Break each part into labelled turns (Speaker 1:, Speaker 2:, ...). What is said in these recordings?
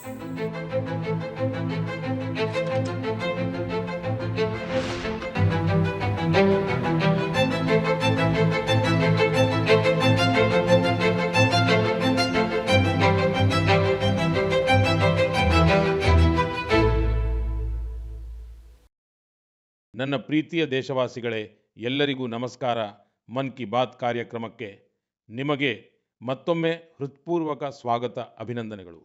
Speaker 1: ನನ್ನ ಪ್ರೀತಿಯ ದೇಶವಾಸಿಗಳೇ, ಎಲ್ಲರಿಗೂ ನಮಸ್ಕಾರ. ಮನ್ ಕಿ ಬಾತ್ ಕಾರ್ಯಕ್ರಮಕ್ಕೆ ನಿಮಗೆ ಮತ್ತೊಮ್ಮೆ ಹೃತ್ಪೂರ್ವಕ ಸ್ವಾಗತ, ಅಭಿನಂದನೆಗಳು.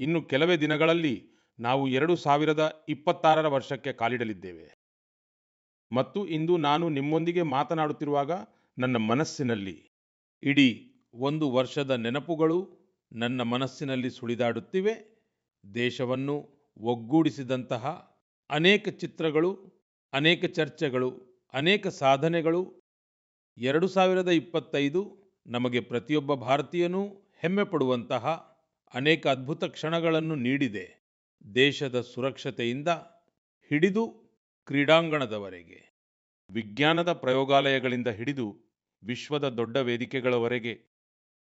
Speaker 1: ಇನ್ನು ಕೆಲವೇ ದಿನಗಳಲ್ಲಿ ನಾವು 2026ರ ವರ್ಷಕ್ಕೆ ಕಾಲಿಡಲಿದ್ದೇವೆ. ಮತ್ತು ಇಂದು ನಾನು ನಿಮ್ಮೊಂದಿಗೆ ಮಾತನಾಡುತ್ತಿರುವಾಗ ನನ್ನ ಮನಸ್ಸಿನಲ್ಲಿ ಇಡೀ ಒಂದು ವರ್ಷದ ನೆನಪುಗಳು ನನ್ನ ಮನಸ್ಸಿನಲ್ಲಿ ಸುಳಿದಾಡುತ್ತಿವೆ. ದೇಶವನ್ನು ಒಗ್ಗೂಡಿಸಿದಂತಹ ಅನೇಕ ಚಿತ್ರಗಳು, ಅನೇಕ ಚರ್ಚೆಗಳು, ಅನೇಕ ಸಾಧನೆಗಳು 2025 ನಮಗೆ ಪ್ರತಿಯೊಬ್ಬ ಭಾರತೀಯನೂ ಹೆಮ್ಮೆ ಪಡುವಂತಹ ಅನೇಕ ಅದ್ಭುತ ಕ್ಷಣಗಳನ್ನು ನೀಡಿದೆ. ದೇಶದ ಸುರಕ್ಷತೆಯಿಂದ ಹಿಡಿದು ಕ್ರೀಡಾಂಗಣದವರೆಗೆ, ವಿಜ್ಞಾನದ ಪ್ರಯೋಗಾಲಯಗಳಿಂದ ಹಿಡಿದು ವಿಶ್ವದ ದೊಡ್ಡ ವೇದಿಕೆಗಳವರೆಗೆ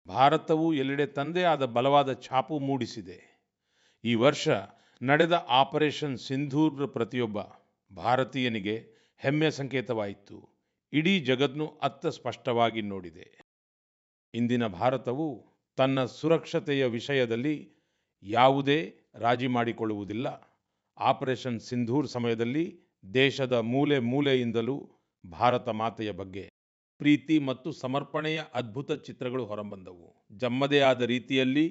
Speaker 1: ಭಾರತವು ಎಲ್ಲೆಡೆ ತಂದೇ ಆದ ಬಲವಾದ ಛಾಪು ಮೂಡಿಸಿದೆ. ಈ ವರ್ಷ ನಡೆದ ಆಪರೇಷನ್ ಸಿಂಧೂರ್ ಪ್ರತಿಯೊಬ್ಬ ಭಾರತೀಯನಿಗೆ ಹೆಮ್ಮೆಯ ಸಂಕೇತವಾಯಿತು. ಇಡೀ ಜಗತ್ತು ಅತ್ತ ಸ್ಪಷ್ಟವಾಗಿ ನೋಡಿದೆ. ಇಂದಿನ ಭಾರತವು ತನ್ನ ಸುರಕ್ಷತೆಯ ವಿಷಯದಲ್ಲಿ ಯಾವುದೇ ರಾಜಿ ಮಾಡಿಕೊಳ್ಳುವುದಿಲ್ಲ. ಆಪರೇಷನ್ ಸಿಂಧೂರ್ ಸಮಯದಲ್ಲಿ ದೇಶದ ಮೂಲೆ ಮೂಲೆಯಿಂದಲೂ ಭಾರತ ಮಾತೆಯ ಬಗ್ಗೆ ಪ್ರೀತಿ ಮತ್ತು ಸಮರ್ಪಣೆಯ ಅದ್ಭುತ ಚಿತ್ರಗಳು ಹೊರಬಂದವು. ತಮ್ಮದೇ ಆದ ರೀತಿಯಲ್ಲಿ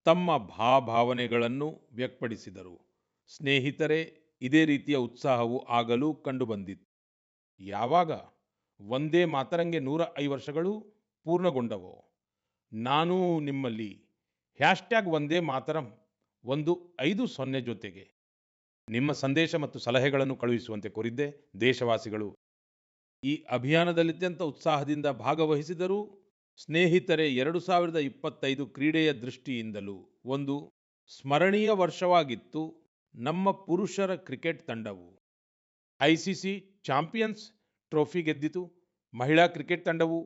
Speaker 1: ತಮ್ಮ ಭಾವನೆಗಳನ್ನು ವ್ಯಕ್ತಪಡಿಸಿದರು. ಸ್ನೇಹಿತರೆ, ಇದೇ ರೀತಿಯ ಉತ್ಸಾಹವು ಆಗಲೂ ಕಂಡುಬಂದಿತ್ತು. ಯಾವಾಗ ವಂದೇ ಮಾತರಂಗೆ 105 ವರ್ಷಗಳು ಪೂರ್ಣಗೊಂಡವೋ, ನಾನು ನಿಮ್ಮಲ್ಲಿ #ವಂದೇ ಮಾತರಂ 150 ಜೊತೆಗೆ ನಿಮ್ಮ ಸಂದೇಶ ಮತ್ತು ಸಲಹೆಗಳನ್ನು ಕಳುಹಿಸುವಂತೆ ಕೋರಿದ್ದೆ. ದೇಶವಾಸಿಗಳು ಈ ಅಭಿಯಾನದಲ್ಲಿ ಅತ್ಯಂತ ಉತ್ಸಾಹದಿಂದ ಭಾಗವಹಿಸಿದರು. ಸ್ನೇಹಿತರೆ, 2025 ಕ್ರೀಡೆಯ ದೃಷ್ಟಿಯಿಂದಲೂ ಒಂದು ಸ್ಮರಣೀಯ ವರ್ಷವಾಗಿತ್ತು. ನಮ್ಮ ಪುರುಷರ ಕ್ರಿಕೆಟ್ ತಂಡವು ಐಸಿಸಿ ಚಾಂಪಿಯನ್ಸ್ ಟ್ರೋಫಿ ಗೆದ್ದಿತು. ಮಹಿಳಾ ಕ್ರಿಕೆಟ್ ತಂಡವು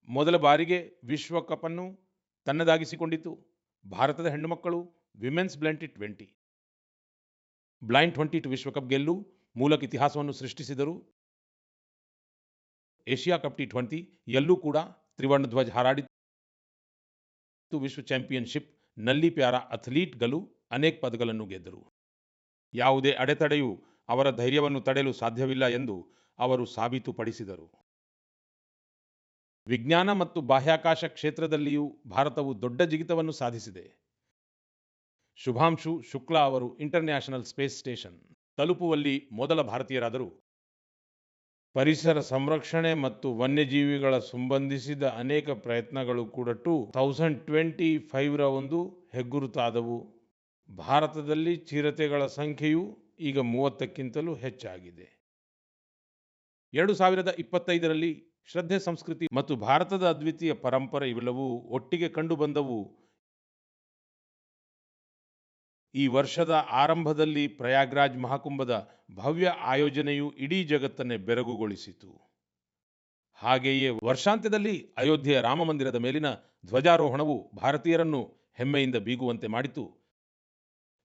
Speaker 1: ಮೊದಲ ಬಾರಿಗೆ ವಿಶ್ವಕಪ್ ಅನ್ನು ತನ್ನದಾಗಿಸಿಕೊಂಡಿತು. ಭಾರತದ ಹೆಣ್ಣುಮಕ್ಕಳು ವಿಮೆನ್ಸ್ ಬ್ಲೈಂಡ್ 22 ವಿಶ್ವಕಪ್ ಗೆಲ್ಲು ಮೂಲಕ ಇತಿಹಾಸವನ್ನು ಸೃಷ್ಟಿಸಿದರು. ಏಷ್ಯಾ ಕಪ್ T20 ಯಲ್ಲೂ ಕೂಡ ತ್ರಿವರ್ಣ ಧ್ವಜ ಹಾರಾಡಿತು. ವಿಶ್ವ ಚಾಂಪಿಯನ್ಶಿಪ್ ನಲ್ಲಿ ಪ್ಯಾರಾ ಅಥ್ಲೀಟ್ಗಳು ಅನೇಕ ಪದಕಗಳನ್ನು ಗೆದ್ದರು. ಯಾವುದೇ ಅಡೆತಡೆಯೂ ಅವರ ಧೈರ್ಯವನ್ನು ತಡೆಯಲು ಸಾಧ್ಯವಿಲ್ಲ ಎಂದು ಅವರು ಸಾಬೀತುಪಡಿಸಿದರು. ವಿಜ್ಞಾನ ಮತ್ತು ಬಾಹ್ಯಾಕಾಶ ಕ್ಷೇತ್ರದಲ್ಲಿಯೂ ಭಾರತವು ದೊಡ್ಡ ಜಿಗಿತವನ್ನು ಸಾಧಿಸಿದೆ. ಶುಭಾಂಶು ಶುಕ್ಲಾ ಅವರು ಇಂಟರ್ನ್ಯಾಷನಲ್ ಸ್ಪೇಸ್ ಸ್ಟೇಷನ್ ತಲುಪುವಲ್ಲಿ ಮೊದಲ ಭಾರತೀಯರಾದರು. ಪರಿಸರ ಸಂರಕ್ಷಣೆ ಮತ್ತು ವನ್ಯಜೀವಿಗಳ ಸಂಬಂಧಿಸಿದ ಅನೇಕ ಪ್ರಯತ್ನಗಳು ಕೂಡ 2025ರ ಒಂದು ಹೆಗ್ಗುರುತಾದವು. ಭಾರತದಲ್ಲಿ ಚಿರತೆಗಳ ಸಂಖ್ಯೆಯು ಈಗ 30ಕ್ಕಿಂತಲೂ ಹೆಚ್ಚಾಗಿದೆ. 2025ರಲ್ಲಿ ಶ್ರದ್ಧೆ, ಸಂಸ್ಕೃತಿ ಮತ್ತು ಭಾರತದ ಅದ್ವಿತೀಯ ಪರಂಪರೆ ಇವೆಲ್ಲವೂ ಒಟ್ಟಿಗೆ ಕಂಡುಬಂದವು. ಈ ವರ್ಷದ ಆರಂಭದಲ್ಲಿ ಪ್ರಯಾಗ್ರಾಜ್ ಮಹಾಕುಂಭದ ಭವ್ಯ ಆಯೋಜನೆಯು ಇಡೀ ಜಗತ್ತನ್ನೇ ಬೆರಗುಗೊಳಿಸಿತು. ಹಾಗೆಯೇ ವರ್ಷಾಂತ್ಯದಲ್ಲಿ ಅಯೋಧ್ಯೆಯ ರಾಮ ಮಂದಿರದ ಮೇಲಿನ ಧ್ವಜಾರೋಹಣವು ಭಾರತೀಯರನ್ನು ಹೆಮ್ಮೆಯಿಂದ ಬೀಗುವಂತೆ ಮಾಡಿತು.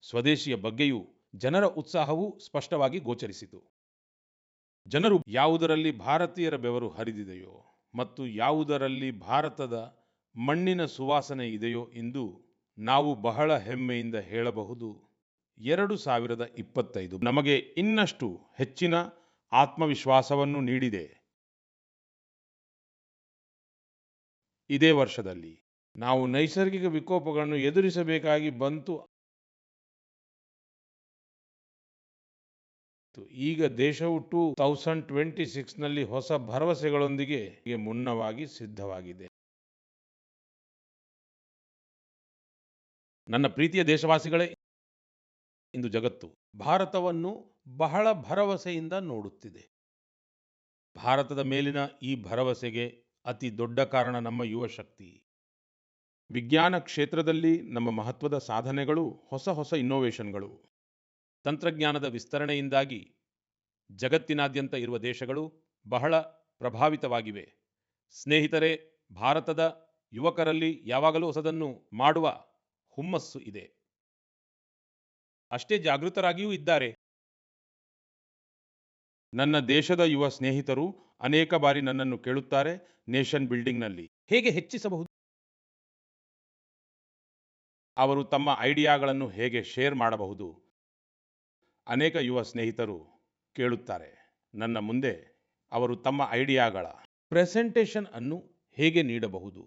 Speaker 1: ಸ್ವದೇಶಿಯ ಬಗ್ಗೆಯೂ ಜನರ ಉತ್ಸಾಹವು ಸ್ಪಷ್ಟವಾಗಿ ಗೋಚರಿಸಿತು. ಜನರು ಯಾವುದರಲ್ಲಿ ಭಾರತೀಯರ ಬೆವರು ಹರಿದಿದೆಯೋ ಮತ್ತು ಯಾವುದರಲ್ಲಿ ಭಾರತದ ಮಣ್ಣಿನ ಸುವಾಸನೆ ಇದೆಯೋ ಎಂದು ನಾವು ಬಹಳ ಹೆಮ್ಮೆಯಿಂದ ಹೇಳಬಹುದು. 2025 ನಮಗೆ ಇನ್ನಷ್ಟು ಹೆಚ್ಚಿನ ಆತ್ಮವಿಶ್ವಾಸವನ್ನು ನೀಡಿದೆ. ಇದೇ ವರ್ಷದಲ್ಲಿ ನಾವು ನೈಸರ್ಗಿಕ ವಿಕೋಪಗಳನ್ನು ಎದುರಿಸಬೇಕಾಗಿ ಬಂತು. ಈಗ ದೇಶವು 2026ನಲ್ಲಿ ಹೊಸ ಭರವಸೆಗಳೊಂದಿಗೆ ಮುನ್ನವಾಗಿ ಸಿದ್ಧವಾಗಿದೆ. ನನ್ನ ಪ್ರೀತಿಯ ದೇಶವಾಸಿಗಳೇ, ಇಂದು ಜಗತ್ತು ಭಾರತವನ್ನು ಬಹಳ ಭರವಸೆಯಿಂದ ನೋಡುತ್ತಿದೆ. ಭಾರತದ ಮೇಲಿನ ಈ ಭರವಸೆಗೆ ಅತಿ ದೊಡ್ಡ ಕಾರಣ ನಮ್ಮ ಯುವ ಶಕ್ತಿ. ವಿಜ್ಞಾನ ಕ್ಷೇತ್ರದಲ್ಲಿ ನಮ್ಮ ಮಹತ್ವದ ಸಾಧನೆಗಳು, ಹೊಸ ಇನ್ನೋವೇಷನ್ಗಳು, ತಂತ್ರಜ್ಞಾನದ ವಿಸ್ತರಣೆಯಿಂದಾಗಿ ಜಗತ್ತಿನಾದ್ಯಂತ ಇರುವ ದೇಶಗಳು ಬಹಳ ಪ್ರಭಾವಿತವಾಗಿವೆ. ಸ್ನೇಹಿತರೆ, ಭಾರತದ ಯುವಕರಲ್ಲಿ ಯಾವಾಗಲೂ ಹೊಸದನ್ನು ಮಾಡುವ ಹುಮ್ಮಸ್ಸು ಇದೆ. ಅಷ್ಟೇ ಜಾಗೃತರಾಗಿಯೂ ಇದ್ದಾರೆ. ನನ್ನ ದೇಶದ ಯುವ ಸ್ನೇಹಿತರು ಅನೇಕ ಬಾರಿ ನನ್ನನ್ನು ಕೇಳುತ್ತಾರೆ, ನೇಷನ್ ಬಿಲ್ಡಿಂಗ್‌ನಲ್ಲಿ ಹೇಗೆ ಹೆಚ್ಚಿಸಬಹುದು? ಅವರು ತಮ್ಮ ಐಡಿಯಾಗಳನ್ನು ಹೇಗೆ ಶೇರ್ ಮಾಡಬಹುದು? ಅನೇಕ ಯುವ ಸ್ನೇಹಿತರು ಕೇಳುತ್ತಾರೆ ನನ್ನ ಮುಂದೆ ಅವರು ತಮ್ಮ ಐಡಿಯಾಗಳ ಪ್ರೆಸೆಂಟೇಷನ್ ಅನ್ನು ಹೇಗೆ ನೀಡಬಹುದು?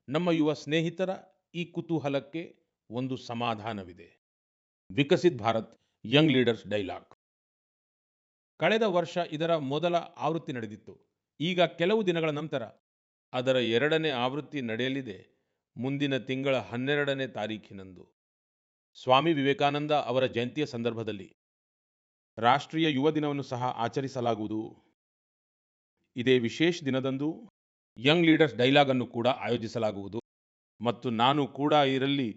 Speaker 1: ನಮ್ಮ ಯುವ ಸ್ನೇಹಿತರ ಈ ಕುತೂಹಲಕ್ಕೆ ಒಂದು ಸಮಾಧಾನವಿದೆ. Viksit Bharat young leaders dialogue. ಕಳೆದ ವರ್ಷ ಇದರ ಮೊದಲ ಆವೃತ್ತಿ ನಡೆದಿತ್ತು. ಈಗ ಕೆಲವು ದಿನಗಳ ನಂತರ ಅದರ 2ನೇ ಆವೃತ್ತಿ ನಡೆಯಲಿದೆ. ಮುಂದಿನ ತಿಂಗಳ 12ನೇ ತಾರೀಖಿನಂದು ಸ್ವಾಮಿ ವಿವೇಕಾನಂದ ಅವರ ಜಯಂತಿಯ ಸಂದರ್ಭದಲ್ಲಿ ರಾಷ್ಟ್ರೀಯ ಯುವ ದಿನವನ್ನು ಸಹ ಆಚರಿಸಲಾಗುವುದು. ಇದೇ ವಿಶೇಷ ದಿನದಂದು ಯಂಗ್ ಲೀಡರ್ಸ್ ಡೈಲಾಗ್ ಅನ್ನು ಕೂಡ ಆಯೋಜಿಸಲಾಗುವುದು ಮತ್ತು ನಾನು ಕೂಡ ಇದರಲ್ಲಿ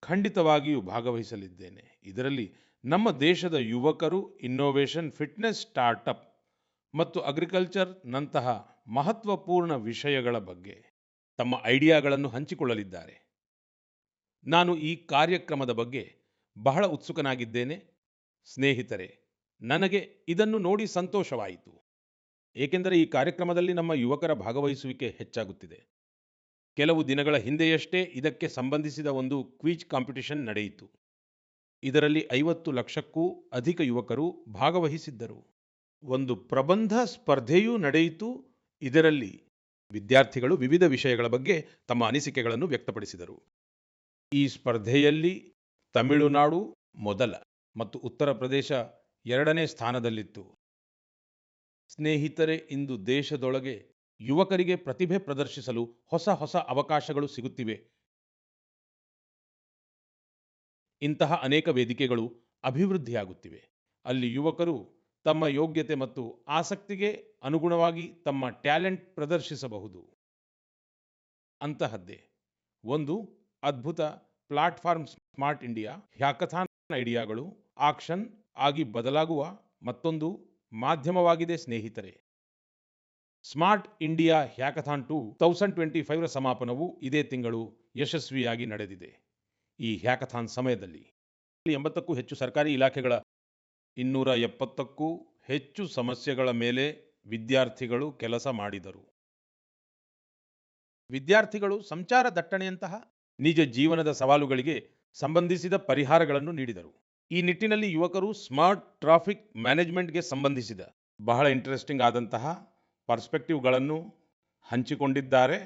Speaker 1: ಖಂಡಿತವಾಗಿಯೂ ಭಾಗವಹಿಸಲಿದ್ದೇನೆ. ಇದರಲ್ಲಿ ನಮ್ಮ ದೇಶದ ಯುವಕರು ಇನ್ನೋವೇಷನ್, ಫಿಟ್ನೆಸ್, ಸ್ಟಾರ್ಟ್ಅಪ್ ಮತ್ತು ಅಗ್ರಿಕಲ್ಚರ್ ನಂತಹ ಮಹತ್ವಪೂರ್ಣ ವಿಷಯಗಳ ಬಗ್ಗೆ ತಮ್ಮ ಐಡಿಯಾಗಳನ್ನು ಹಂಚಿಕೊಳ್ಳಲಿದ್ದಾರೆ. ನಾನು ಈ ಕಾರ್ಯಕ್ರಮದ ಬಗ್ಗೆ ಬಹಳ ಉತ್ಸುಕನಾಗಿದ್ದೇನೆ. ಸ್ನೇಹಿತರೆ, ನನಗೆ ಇದನ್ನು ನೋಡಿ ಸಂತೋಷವಾಯಿತು. ಏಕೆಂದರೆ ಈ ಕಾರ್ಯಕ್ರಮದಲ್ಲಿ ನಮ್ಮ ಯುವಕರ ಭಾಗವಹಿಸುವಿಕೆ ಹೆಚ್ಚಾಗುತ್ತಿದೆ. ಕೆಲವು ದಿನಗಳ ಹಿಂದೆಯಷ್ಟೇ ಇದಕ್ಕೆ ಸಂಬಂಧಿಸಿದ ಒಂದು ಕ್ವಿಜ್ ಕಾಂಪಿಟಿಷನ್ ನಡೆಯಿತು. ಇದರಲ್ಲಿ 50 ಲಕ್ಷಕ್ಕೂ ಅಧಿಕ ಯುವಕರು ಭಾಗವಹಿಸಿದ್ದರು. ಒಂದು ಪ್ರಬಂಧ ಸ್ಪರ್ಧೆಯೂ ನಡೆಯಿತು. ಇದರಲ್ಲಿ ವಿದ್ಯಾರ್ಥಿಗಳು ವಿವಿಧ ವಿಷಯಗಳ ಬಗ್ಗೆ ತಮ್ಮ ಅನಿಸಿಕೆಗಳನ್ನು ವ್ಯಕ್ತಪಡಿಸಿದರು. ಈ ಸ್ಪರ್ಧೆಯಲ್ಲಿ ತಮಿಳುನಾಡು ಮೊದಲ ಮತ್ತು ಉತ್ತರ ಪ್ರದೇಶ 2ನೇ ಸ್ಥಾನದಲ್ಲಿತ್ತು. ಸ್ನೇಹಿತರೆ, ಇಂದು ದೇಶದೊಳಗೆ ಯುವಕರಿಗೆ ಪ್ರತಿಭೆ ಪ್ರದರ್ಶಿಸಲು ಹೊಸ ಹೊಸ ಅವಕಾಶಗಳು ಸಿಗುತ್ತಿವೆ. ಇಂತಹ ಅನೇಕ ವೇದಿಕೆಗಳು ಅಭಿವೃದ್ಧಿಯಾಗುತ್ತಿವೆ. ಅಲ್ಲಿ ಯುವಕರು ತಮ್ಮ ಯೋಗ್ಯತೆ ಮತ್ತು ಆಸಕ್ತಿಗೆ ಅನುಗುಣವಾಗಿ ತಮ್ಮ ಟ್ಯಾಲೆಂಟ್ ಪ್ರದರ್ಶಿಸಬಹುದು. ಅಂತಹದ್ದೇ ಒಂದು ಅದ್ಭುತ ಪ್ಲಾಟ್ಫಾರ್ಮ್ ಸ್ಮಾರ್ಟ್ ಇಂಡಿಯಾ ಹ್ಯಾಕಥಾನ್. ಐಡಿಯಾಗಳು ಆಕ್ಷನ್ ಆಗಿ ಬದಲಾಗುವ ಮತ್ತೊಂದು ಮಾಧ್ಯಮವಾಗಿದೆ. ಸ್ನೇಹಿತರೆ, ಸ್ಮಾರ್ಟ್ ಇಂಡಿಯಾ ಹ್ಯಾಕಥಾನ್ 2025ರ ಸಮಾಪನವು ಇದೇ ತಿಂಗಳು ಯಶಸ್ವಿಯಾಗಿ ನಡೆದಿದೆ. ಈ ಹ್ಯಾಕಥಾನ್ ಸಮಯದಲ್ಲಿ 80ಕ್ಕೂ ಹೆಚ್ಚು ಸರ್ಕಾರಿ ಇಲಾಖೆಗಳ 270ಕ್ಕೂ ಹೆಚ್ಚು ಸಮಸ್ಯೆಗಳ ಮೇಲೆ ವಿದ್ಯಾರ್ಥಿಗಳು ಕೆಲಸ ಮಾಡಿದರು. ವಿದ್ಯಾರ್ಥಿಗಳು ಸಂಚಾರ ದಟ್ಟಣೆಯಂತಹ ನಿಜ ಜೀವನದ ಸವಾಲುಗಳಿಗೆ ಸಂಬಂಧಿಸಿದ ಪರಿಹಾರಗಳನ್ನು ನೀಡಿದರು. ಈ ನಿಟ್ಟಿನಲ್ಲಿ ಯುವಕರು ಸ್ಮಾರ್ಟ್ ಟ್ರಾಫಿಕ್ ಮ್ಯಾನೇಜ್ಮೆಂಟ್ಗೆ ಸಂಬಂಧಿಸಿದ ಬಹಳ ಇಂಟ್ರೆಸ್ಟಿಂಗ್ ಆದಂತಹ ಪರ್ಸ್ಪೆಕ್ಟಿವ್ಗಳನ್ನು ಹಂಚಿಕೊಂಡಿದ್ದಾರೆ.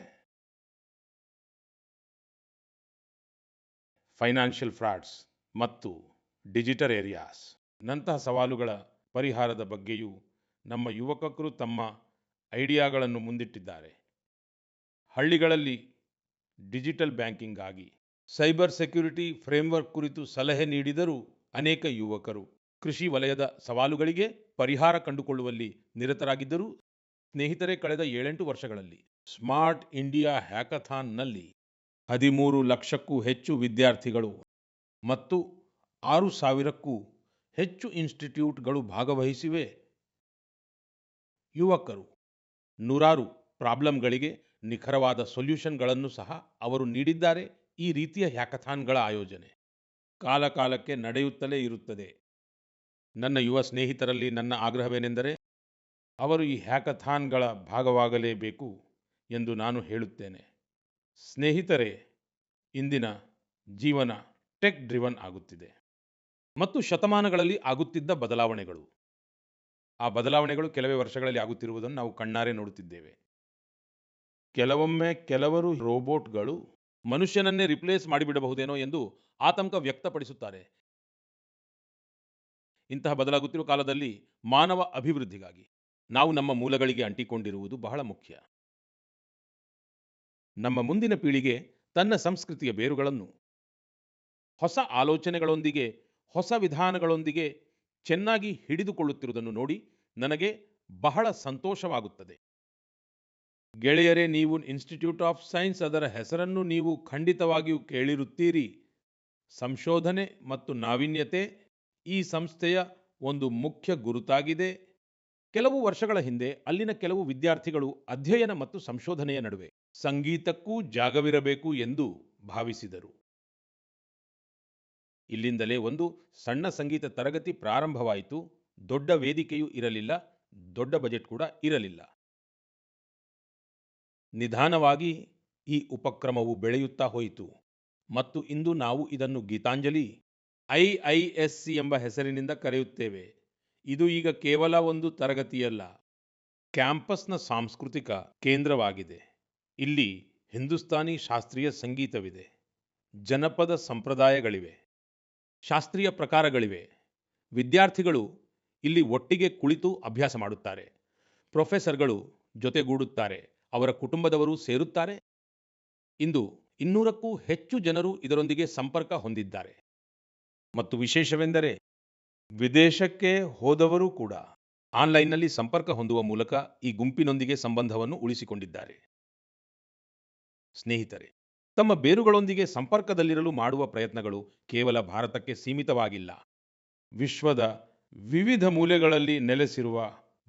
Speaker 1: ಫೈನಾನ್ಷಿಯಲ್ ಫ್ರಾಡ್ಸ್ ಮತ್ತು ಡಿಜಿಟಲ್ ಏರಿಯಾಸ್ ನಂತಹ ಸವಾಲುಗಳ ಪರಿಹಾರದ ಬಗ್ಗೆಯೂ ನಮ್ಮ ಯುವಕರು ತಮ್ಮ ಐಡಿಯಾಗಳನ್ನು ಮುಂದಿಟ್ಟಿದ್ದಾರೆ. ಹಳ್ಳಿಗಳಲ್ಲಿ ಡಿಜಿಟಲ್ ಬ್ಯಾಂಕಿಂಗ್ ಆಗಿ ಸೈಬರ್ ಸೆಕ್ಯುರಿಟಿ ಫ್ರೇಮ್ವರ್ಕ್ ಕುರಿತು ಸಲಹೆ ನೀಡಿದರೂ ಅನೇಕ ಯುವಕರು ಕೃಷಿ ವಲಯದ ಸವಾಲುಗಳಿಗೆ ಪರಿಹಾರ ಕಂಡುಕೊಳ್ಳುವಲ್ಲಿ ನಿರತರಾಗಿದ್ದರು. ಸ್ನೇಹಿತರೆ, ಕಳೆದ 7-8 ವರ್ಷಗಳಲ್ಲಿ ಸ್ಮಾರ್ಟ್ ಇಂಡಿಯಾ ಹ್ಯಾಕಥಾನ್ನಲ್ಲಿ 13 ಲಕ್ಷಕ್ಕೂ ಹೆಚ್ಚು ವಿದ್ಯಾರ್ಥಿಗಳು ಮತ್ತು 6,000ಕ್ಕೂ ಹೆಚ್ಚು ಇನ್ಸ್ಟಿಟ್ಯೂಟ್ಗಳು ಭಾಗವಹಿಸಿವೆ. ಯುವಕರು ನೂರಾರು ಪ್ರಾಬ್ಲಮ್ಗಳಿಗೆ ನಿಖರವಾದ ಸೊಲ್ಯೂಷನ್ಗಳನ್ನು ಸಹ ಅವರು ನೀಡಿದ್ದಾರೆ. ಈ ರೀತಿಯ ಹ್ಯಾಕಥಾನ್ಗಳ ಆಯೋಜನೆ ಕಾಲಕಾಲಕ್ಕೆ ನಡೆಯುತ್ತಲೇ ಇರುತ್ತದೆ. ನನ್ನ ಯುವ ಸ್ನೇಹಿತರಲ್ಲಿ ನನ್ನ ಆಗ್ರಹವೇನೆಂದರೆ ಅವರು ಈ ಹ್ಯಾಕಥಾನ್ಗಳ ಭಾಗವಾಗಲೇಬೇಕು ಎಂದು ನಾನು ಹೇಳುತ್ತೇನೆ. ಸ್ನೇಹಿತರೆ, ಇಂದಿನ ಜೀವನ ಟೆಕ್ ಡ್ರಿವನ್ ಆಗುತ್ತಿದೆ ಮತ್ತು ಶತಮಾನಗಳಲ್ಲಿ ಆಗುತ್ತಿದ್ದ ಬದಲಾವಣೆಗಳು, ಆ ಬದಲಾವಣೆಗಳು ಕೆಲವೇ ವರ್ಷಗಳಲ್ಲಿ ಆಗುತ್ತಿರುವುದನ್ನು ನಾವು ಕಣ್ಣಾರೆ ನೋಡುತ್ತಿದ್ದೇವೆ. ಕೆಲವೊಮ್ಮೆ ಕೆಲವರು ರೋಬೋಟ್ಗಳು ಮನುಷ್ಯನನ್ನೇ ರಿಪ್ಲೇಸ್ ಮಾಡಿಬಿಡಬಹುದೇನೋ ಎಂದು ಆತಂಕ ವ್ಯಕ್ತಪಡಿಸುತ್ತಾರೆ. ಇಂತಹ ಬದಲಾಗುತ್ತಿರುವ ಕಾಲದಲ್ಲಿ ಮಾನವ ಅಭಿವೃದ್ಧಿಗಾಗಿ ನಾವು ನಮ್ಮ ಮೂಲಗಳಿಗೆ ಅಂಟಿಕೊಂಡಿರುವುದು ಬಹಳ ಮುಖ್ಯ. ನಮ್ಮ ಮುಂದಿನ ಪೀಳಿಗೆ ತನ್ನ ಸಂಸ್ಕೃತಿಯ ಬೇರುಗಳನ್ನು ಹೊಸ ಆಲೋಚನೆಗಳೊಂದಿಗೆ, ಹೊಸ ವಿಧಾನಗಳೊಂದಿಗೆ ಚೆನ್ನಾಗಿ ಹಿಡಿದುಕೊಳ್ಳುತ್ತಿರುವುದನ್ನು ನೋಡಿ ನನಗೆ ಬಹಳ ಸಂತೋಷವಾಗುತ್ತದೆ. ಗೆಳೆಯರೇ, ನೀವು ಇನ್ಸ್ಟಿಟ್ಯೂಟ್ ಆಫ್ ಸೈನ್ಸ್, ಅದರ ಹೆಸರನ್ನು ನೀವು ಖಂಡಿತವಾಗಿಯೂ ಕೇಳಿರುತ್ತೀರಿ. ಸಂಶೋಧನೆ ಮತ್ತು ನಾವೀನ್ಯತೆ ಈ ಸಂಸ್ಥೆಯ ಒಂದು ಮುಖ್ಯ ಗುರುತಾಗಿದೆ. ಕೆಲವು ವರ್ಷಗಳ ಹಿಂದೆ ಅಲ್ಲಿನ ಕೆಲವು ವಿದ್ಯಾರ್ಥಿಗಳು ಅಧ್ಯಯನ ಮತ್ತು ಸಂಶೋಧನೆಯ ನಡುವೆ ಸಂಗೀತಕ್ಕೂ ಜಾಗವಿರಬೇಕು ಎಂದು ಭಾವಿಸಿದರು. ಇಲ್ಲಿಂದಲೇ ಒಂದು ಸಣ್ಣ ಸಂಗೀತ ತರಗತಿ ಪ್ರಾರಂಭವಾಯಿತು. ದೊಡ್ಡ ವೇದಿಕೆಯೂ ಇರಲಿಲ್ಲ, ದೊಡ್ಡ ಬಜೆಟ್ ಕೂಡ ಇರಲಿಲ್ಲ. ನಿಧಾನವಾಗಿ ಈ ಉಪಕ್ರಮವು ಬೆಳೆಯುತ್ತಾ ಹೋಯಿತು ಮತ್ತು ಇಂದು ನಾವು ಇದನ್ನು ಗೀತಾಂಜಲಿ IISC ಎಂಬ ಹೆಸರಿನಿಂದ ಕರೆಯುತ್ತೇವೆ. ಇದು ಈಗ ಕೇವಲ ಒಂದು ತರಗತಿಯಲ್ಲ, ಕ್ಯಾಂಪಸ್ನ ಸಾಂಸ್ಕೃತಿಕ ಕೇಂದ್ರವಾಗಿದೆ. ಇಲ್ಲಿ ಹಿಂದೂಸ್ತಾನಿ ಶಾಸ್ತ್ರೀಯ ಸಂಗೀತವಿದೆ, ಜನಪದ ಸಂಪ್ರದಾಯಗಳಿವೆ, ಶಾಸ್ತ್ರೀಯ ಪ್ರಕಾರಗಳಿವೆ. ವಿದ್ಯಾರ್ಥಿಗಳು ಇಲ್ಲಿ ಒಟ್ಟಿಗೆ ಕುಳಿತು ಅಭ್ಯಾಸ ಮಾಡುತ್ತಾರೆ. ಪ್ರೊಫೆಸರ್ಗಳು ಜೊತೆಗೂಡುತ್ತಾರೆ, ಅವರ ಕುಟುಂಬದವರು ಸೇರುತ್ತಾರೆ. ಇಂದು 200ಕ್ಕೂ ಹೆಚ್ಚು ಜನರು ಇದರೊಂದಿಗೆ ಸಂಪರ್ಕ ಹೊಂದಿದ್ದಾರೆ. ಮತ್ತು ವಿಶೇಷವೆಂದರೆ ವಿದೇಶಕ್ಕೆ ಹೋದವರು ಕೂಡ ಆನ್ಲೈನ್ನಲ್ಲಿ ಸಂಪರ್ಕ ಹೊಂದುವ ಮೂಲಕ ಈ ಗುಂಪಿನೊಂದಿಗೆ ಸಂಬಂಧವನ್ನು ಉಳಿಸಿಕೊಂಡಿದ್ದಾರೆ. ಸ್ನೇಹಿತರೆ, ತಮ್ಮ ಬೇರುಗಳೊಂದಿಗೆ ಸಂಪರ್ಕದಲ್ಲಿರಲು ಮಾಡುವ ಪ್ರಯತ್ನಗಳು ಕೇವಲ ಭಾರತಕ್ಕೆ ಸೀಮಿತವಾಗಿಲ್ಲ. ವಿಶ್ವದ ವಿವಿಧ ಮೂಲೆಗಳಲ್ಲಿ ನೆಲೆಸಿರುವ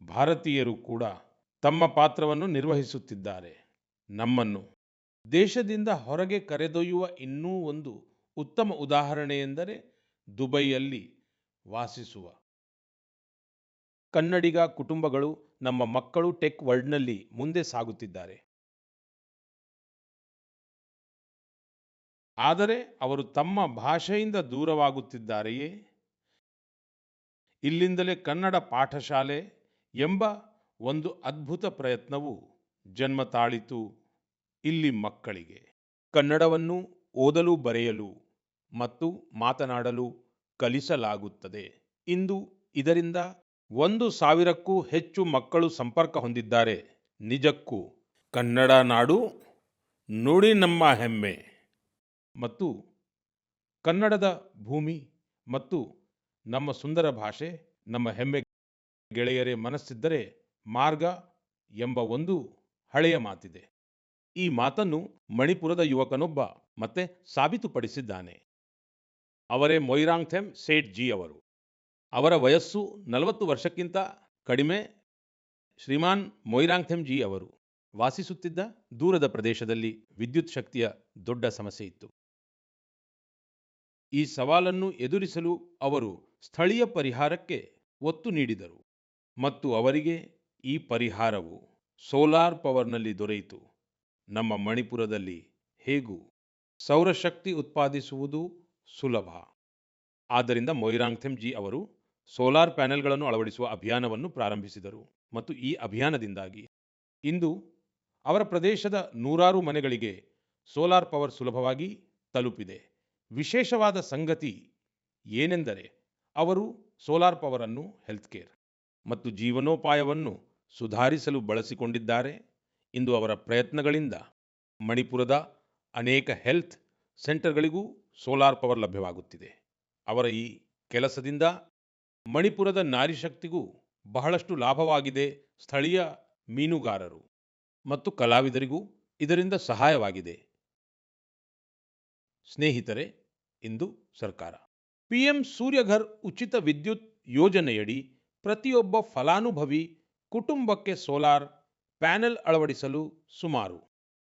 Speaker 1: ಭಾರತೀಯರು ಕೂಡ ತಮ್ಮ ಪಾತ್ರವನ್ನು ನಿರ್ವಹಿಸುತ್ತಿದ್ದಾರೆ. ನಮ್ಮನ್ನು ದೇಶದಿಂದ ಹೊರಗೆ ಕರೆದೊಯ್ಯುವ ಇನ್ನೂ ಒಂದು ಉತ್ತಮ ಉದಾಹರಣೆಯೆಂದರೆ ದುಬೈಯಲ್ಲಿ ವಾಸಿಸುವ ಕನ್ನಡಿಗ ಕುಟುಂಬಗಳು. ನಮ್ಮ ಮಕ್ಕಳು ಟೆಕ್ ವರ್ಲ್ಡ್ನಲ್ಲಿ ಮುಂದೆ ಸಾಗುತ್ತಿದ್ದಾರೆ. ಆದರೆ ಅವರು ತಮ್ಮ ಭಾಷೆಯಿಂದ ದೂರವಾಗುತ್ತಿದ್ದಾರೆಯೇ? ಇಲ್ಲಿಂದಲೇ ಕನ್ನಡ ಪಾಠಶಾಲೆ ಎಂಬ ಒಂದು ಅದ್ಭುತ ಪ್ರಯತ್ನವು ಜನ್ಮ ತಾಳಿತು. ಇಲ್ಲಿ ಮಕ್ಕಳಿಗೆ ಕನ್ನಡವನ್ನು ಓದಲು, ಬರೆಯಲು ಮತ್ತು ಮಾತನಾಡಲು ಕಲಿಸಲಾಗುತ್ತದೆ. ಇಂದು ಇದರಿಂದ 1,000ಕ್ಕೂ ಹೆಚ್ಚು ಮಕ್ಕಳು ಸಂಪರ್ಕ ಹೊಂದಿದ್ದಾರೆ. ನಿಜಕ್ಕೂ ಕನ್ನಡ ನಾಡು ನುಡಿ ನಮ್ಮ ಹೆಮ್ಮೆ. ಮತ್ತು ಕನ್ನಡದ ಭೂಮಿ ಮತ್ತು ನಮ್ಮ ಸುಂದರ ಭಾಷೆ ನಮ್ಮ ಹೆಮ್ಮೆ. ಗೆಳೆಯರೇ, ಮನಸ್ಸಿದ್ದರೆ ಮಾರ್ಗ ಎಂಬ ಒಂದು ಹಳೆಯ ಮಾತಿದೆ. ಈ ಮಾತನ್ನು ಮಣಿಪುರದ ಯುವಕನೊಬ್ಬ ಮತ್ತೆ ಸಾಬೀತುಪಡಿಸಿದ್ದಾನೆ. ಅವರೇ ಮೊಯಿರಾಂಗ್ಥೆಮ್ ಸೇಠ್ ಜಿ ಅವರು. ಅವರ ವಯಸ್ಸು 40 ವರ್ಷಕ್ಕಿಂತ ಕಡಿಮೆ. ಶ್ರೀಮಾನ್ ಮೊಯಿರಾಂಗ್ಥೆಮ್ ಜಿ ಅವರು ವಾಸಿಸುತ್ತಿದ್ದ ದೂರದ ಪ್ರದೇಶದಲ್ಲಿ ವಿದ್ಯುತ್ ಶಕ್ತಿಯ ದೊಡ್ಡ ಸಮಸ್ಯೆ ಇತ್ತು. ಈ ಸವಾಲನ್ನು ಎದುರಿಸಲು ಅವರು ಸ್ಥಳೀಯ ಪರಿಹಾರಕ್ಕೆ ಒತ್ತು ನೀಡಿದರು ಮತ್ತು ಅವರಿಗೆ ಈ ಪರಿಹಾರವು ಸೋಲಾರ್ ಪವರ್ನಲ್ಲಿ ದೊರೆಯಿತು. ನಮ್ಮ ಮಣಿಪುರದಲ್ಲಿ ಹೇಗೂ ಸೌರಶಕ್ತಿ ಉತ್ಪಾದಿಸುವುದು ಸುಲಭ. ಆದ್ದರಿಂದ ಮೊಯಿರಾಂಗ್ಥೆಮ್ ಜಿ ಅವರು ಸೋಲಾರ್ ಪ್ಯಾನೆಲ್ಗಳನ್ನು ಅಳವಡಿಸುವ ಅಭಿಯಾನವನ್ನು ಪ್ರಾರಂಭಿಸಿದರು ಮತ್ತು ಈ ಅಭಿಯಾನದಿಂದಾಗಿ ಇಂದು ಅವರ ಪ್ರದೇಶದ ನೂರಾರು ಮನೆಗಳಿಗೆ ಸೋಲಾರ್ ಪವರ್ ಸುಲಭವಾಗಿ ತಲುಪಿದೆ. ವಿಶೇಷವಾದ ಸಂಗತಿ ಏನೆಂದರೆ ಅವರು ಸೋಲಾರ್ ಪವರ್ ಅನ್ನು ಹೆಲ್ತ್ ಕೇರ್ ಮತ್ತು ಜೀವನೋಪಾಯವನ್ನು ಸುಧಾರಿಸಲು ಬಳಸಿಕೊಂಡಿದ್ದಾರೆ. ಇಂದು ಅವರ ಪ್ರಯತ್ನಗಳಿಂದ ಮಣಿಪುರದ ಅನೇಕ ಹೆಲ್ತ್ ಸೆಂಟರ್ಗಳಿಗೂ ಸೋಲಾರ್ ಪವರ್ ಲಭ್ಯವಾಗುತ್ತಿದೆ. ಅವರ ಈ ಕೆಲಸದಿಂದ ಮಣಿಪುರದ ನಾರಿಶಕ್ತಿಗೂ ಬಹಳಷ್ಟು ಲಾಭವಾಗಿದೆ. ಸ್ಥಳೀಯ ಮೀನುಗಾರರು ಮತ್ತು ಕಲಾವಿದರಿಗೂ ಇದರಿಂದ ಸಹಾಯವಾಗಿದೆ. ಸ್ನೇಹಿತರೆ, ಇಂದು ಸರ್ಕಾರ PM ಸೂರ್ಯಘರ್ ಉಚಿತ ವಿದ್ಯುತ್ ಯೋಜನೆಯಡಿ ಪ್ರತಿಯೊಬ್ಬ ಫಲಾನುಭವಿ ಕುಟುಂಬಕ್ಕೆ ಸೋಲಾರ್ ಪ್ಯಾನೆಲ್ ಅಳವಡಿಸಲು ಸುಮಾರು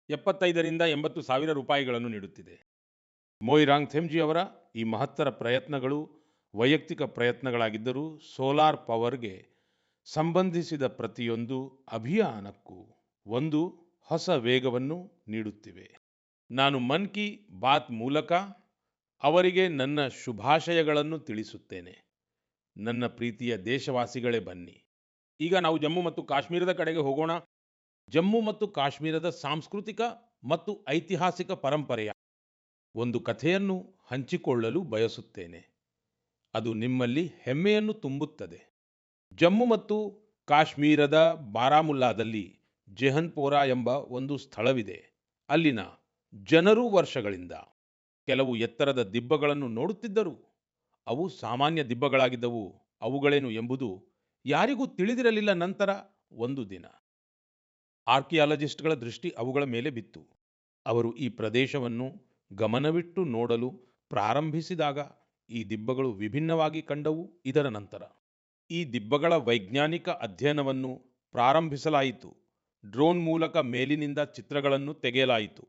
Speaker 1: 75ರಿಂದ 80 ಸಾವಿರ ರೂಪಾಯಿಗಳನ್ನು ನೀಡುತ್ತಿದೆ. ಮೊಯಿರಾಂಗ್ಥೆಮ್ ಜಿ ಅವರ ಈ ಮಹತ್ತರ ಪ್ರಯತ್ನಗಳು ವೈಯಕ್ತಿಕ ಪ್ರಯತ್ನಗಳಾಗಿದ್ದರೂ ಸೋಲಾರ್ ಪವರ್ಗೆ ಸಂಬಂಧಿಸಿದ ಪ್ರತಿಯೊಂದು ಅಭಿಯಾನಕ್ಕೂ ಒಂದು ಹೊಸ ವೇಗವನ್ನು ನೀಡುತ್ತಿವೆ. ನಾನು ಮನ್ ಕಿ ಬಾತ್ ಮೂಲಕ ಅವರಿಗೆ ನನ್ನ ಶುಭಾಶಯಗಳನ್ನು ತಿಳಿಸುತ್ತೇನೆ. ನನ್ನ ಪ್ರೀತಿಯ ದೇಶವಾಸಿಗಳೇ, ಬನ್ನಿ ಈಗ ನಾವು ಜಮ್ಮು ಮತ್ತು ಕಾಶ್ಮೀರದ ಕಡೆಗೆ ಹೋಗೋಣ. ಜಮ್ಮು ಮತ್ತು ಕಾಶ್ಮೀರದ ಸಾಂಸ್ಕೃತಿಕ ಮತ್ತು ಐತಿಹಾಸಿಕ ಪರಂಪರೆಯ ಒಂದು ಕಥೆಯನ್ನು ಹಂಚಿಕೊಳ್ಳಲು ಬಯಸುತ್ತೇನೆ. ಅದು ನಿಮ್ಮಲ್ಲಿ ಹೆಮ್ಮೆಯನ್ನು ತುಂಬುತ್ತದೆ. ಜಮ್ಮು ಮತ್ತು ಕಾಶ್ಮೀರದ ಬಾರಾಮುಲ್ಲಾದಲ್ಲಿ ಜೆಹನ್ಪೋರಾ ಎಂಬ ಒಂದು ಸ್ಥಳವಿದೆ. ಅಲ್ಲಿನ ಜನರು ವರ್ಷಗಳಿಂದ ಕೆಲವು ಎತ್ತರದ ದಿಬ್ಬಗಳನ್ನು ನೋಡುತ್ತಿದ್ದರು. ಅವು ಸಾಮಾನ್ಯ ದಿಬ್ಬಗಳಾಗಿದ್ದವು. ಅವುಗಳೇನು ಎಂಬುದು ಯಾರಿಗೂ ತಿಳಿದಿರಲಿಲ್ಲ. ನಂತರ ಒಂದು ದಿನ ಆರ್ಕಿಯಾಲಜಿಸ್ಟ್ಗಳ ದೃಷ್ಟಿ ಅವುಗಳ ಮೇಲೆ ಬಿತ್ತು. ಅವರು ಈ ಪ್ರದೇಶವನ್ನು ಗಮನವಿಟ್ಟು ನೋಡಲು ಪ್ರಾರಂಭಿಸಿದಾಗ ಈ ದಿಬ್ಬಗಳು ವಿಭಿನ್ನವಾಗಿ ಕಂಡವು. ಇದರ ನಂತರ ಈ ದಿಬ್ಬಗಳ ವೈಜ್ಞಾನಿಕ ಅಧ್ಯಯನವನ್ನು ಪ್ರಾರಂಭಿಸಲಾಯಿತು. ಡ್ರೋನ್ ಮೂಲಕ ಮೇಲಿನಿಂದ ಚಿತ್ರಗಳನ್ನು ತೆಗೆಯಲಾಯಿತು,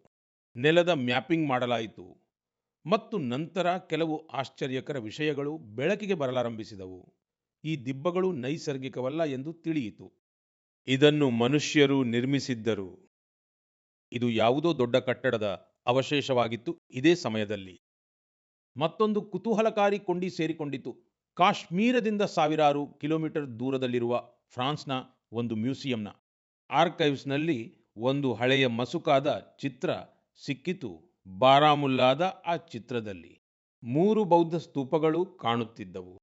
Speaker 1: ನೆಲದ ಮ್ಯಾಪಿಂಗ್ ಮಾಡಲಾಯಿತು ಮತ್ತು ನಂತರ ಕೆಲವು ಆಶ್ಚರ್ಯಕರ ವಿಷಯಗಳು ಬೆಳಕಿಗೆ ಬರಲಾರಂಭಿಸಿದವು. ಈ ದಿಬ್ಬಗಳು ನೈಸರ್ಗಿಕವಲ್ಲ ಎಂದು ತಿಳಿಯಿತು. ಇದನ್ನು ಮನುಷ್ಯರು ನಿರ್ಮಿಸಿದ್ದರು. ಇದು ಯಾವುದೋ ದೊಡ್ಡ ಕಟ್ಟಡದ ಅವಶೇಷವಾಗಿತ್ತು. ಇದೇ ಸಮಯದಲ್ಲಿ ಮತ್ತೊಂದು ಕುತೂಹಲಕಾರಿ ಕೊಂಡಿ ಸೇರಿಕೊಂಡಿತು. ಕಾಶ್ಮೀರದಿಂದ ಸಾವಿರಾರು ಕಿಲೋಮೀಟರ್ ದೂರದಲ್ಲಿರುವ ಫ್ರಾನ್ಸ್ನ ಒಂದು ಮ್ಯೂಸಿಯಂನ ಆರ್ಕೈವ್ಸ್ನಲ್ಲಿ ಒಂದು ಹಳೆಯ ಮಸುಕಾದ ಚಿತ್ರ ಸಿಕ್ಕಿತು. ಬಾರಾಮುಲ್ಲಾದ ಆ ಚಿತ್ರದಲ್ಲಿ 3 ಬೌದ್ಧ ಸ್ತೂಪಗಳು ಕಾಣುತ್ತಿದ್ದವು.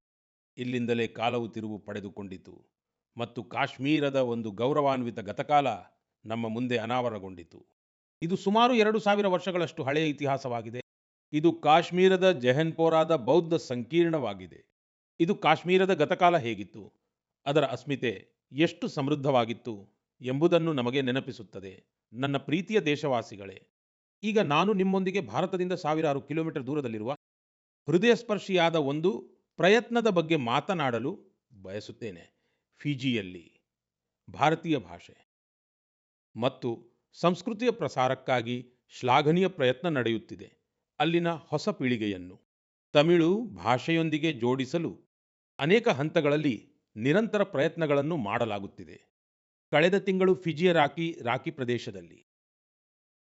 Speaker 1: ಇಲ್ಲಿಂದಲೇ ಕಾಲವು ತಿರುವು ಪಡೆದುಕೊಂಡಿತು ಮತ್ತು ಕಾಶ್ಮೀರದ ಒಂದು ಗೌರವಾನ್ವಿತ ಗತಕಾಲ ನಮ್ಮ ಮುಂದೆ ಅನಾವರಣಗೊಂಡಿತು. ಇದು ಸುಮಾರು 2000 ವರ್ಷಗಳಷ್ಟು ಹಳೆಯ ಇತಿಹಾಸವಾಗಿದೆ. ಇದು ಕಾಶ್ಮೀರದ ಜೆಹನ್ಪೋರಾದ ಬೌದ್ಧ ಸಂಕೀರ್ಣವಾಗಿದೆ. ಇದು ಕಾಶ್ಮೀರದ ಗತಕಾಲ ಹೇಗಿತ್ತು, ಅದರ ಅಸ್ಮಿತೆ ಎಷ್ಟು ಸಮೃದ್ಧವಾಗಿತ್ತು ಎಂಬುದನ್ನು ನಮಗೆ ನೆನಪಿಸುತ್ತದೆ. ನನ್ನ ಪ್ರೀತಿಯ ದೇಶವಾಸಿಗಳೇ, ಈಗ ನಾನು ನಿಮ್ಮೊಂದಿಗೆ ಭಾರತದಿಂದ ಸಾವಿರಾರು ಕಿಲೋಮೀಟರ್ ದೂರದಲ್ಲಿರುವ ಹೃದಯಸ್ಪರ್ಶಿಯಾದ ಒಂದು ಪ್ರಯತ್ನದ ಬಗ್ಗೆ ಮಾತನಾಡಲು ಬಯಸುತ್ತೇನೆ. ಫಿಜಿಯಲ್ಲಿ ಭಾರತೀಯ ಭಾಷೆ ಮತ್ತು ಸಂಸ್ಕೃತಿಯ ಪ್ರಸಾರಕ್ಕಾಗಿ ಶ್ಲಾಘನೀಯ ಪ್ರಯತ್ನ ನಡೆಯುತ್ತಿದೆ. ಅಲ್ಲಿನ ಹೊಸ ಪೀಳಿಗೆಯನ್ನು ತಮಿಳು ಭಾಷೆಯೊಂದಿಗೆ ಜೋಡಿಸಲು ಅನೇಕ ಹಂತಗಳಲ್ಲಿ ನಿರಂತರ ಪ್ರಯತ್ನಗಳನ್ನು ಮಾಡಲಾಗುತ್ತಿದೆ. ಕಳೆದ ತಿಂಗಳು ಫಿಜಿಯ ರಾಕಿ ಪ್ರದೇಶದಲ್ಲಿ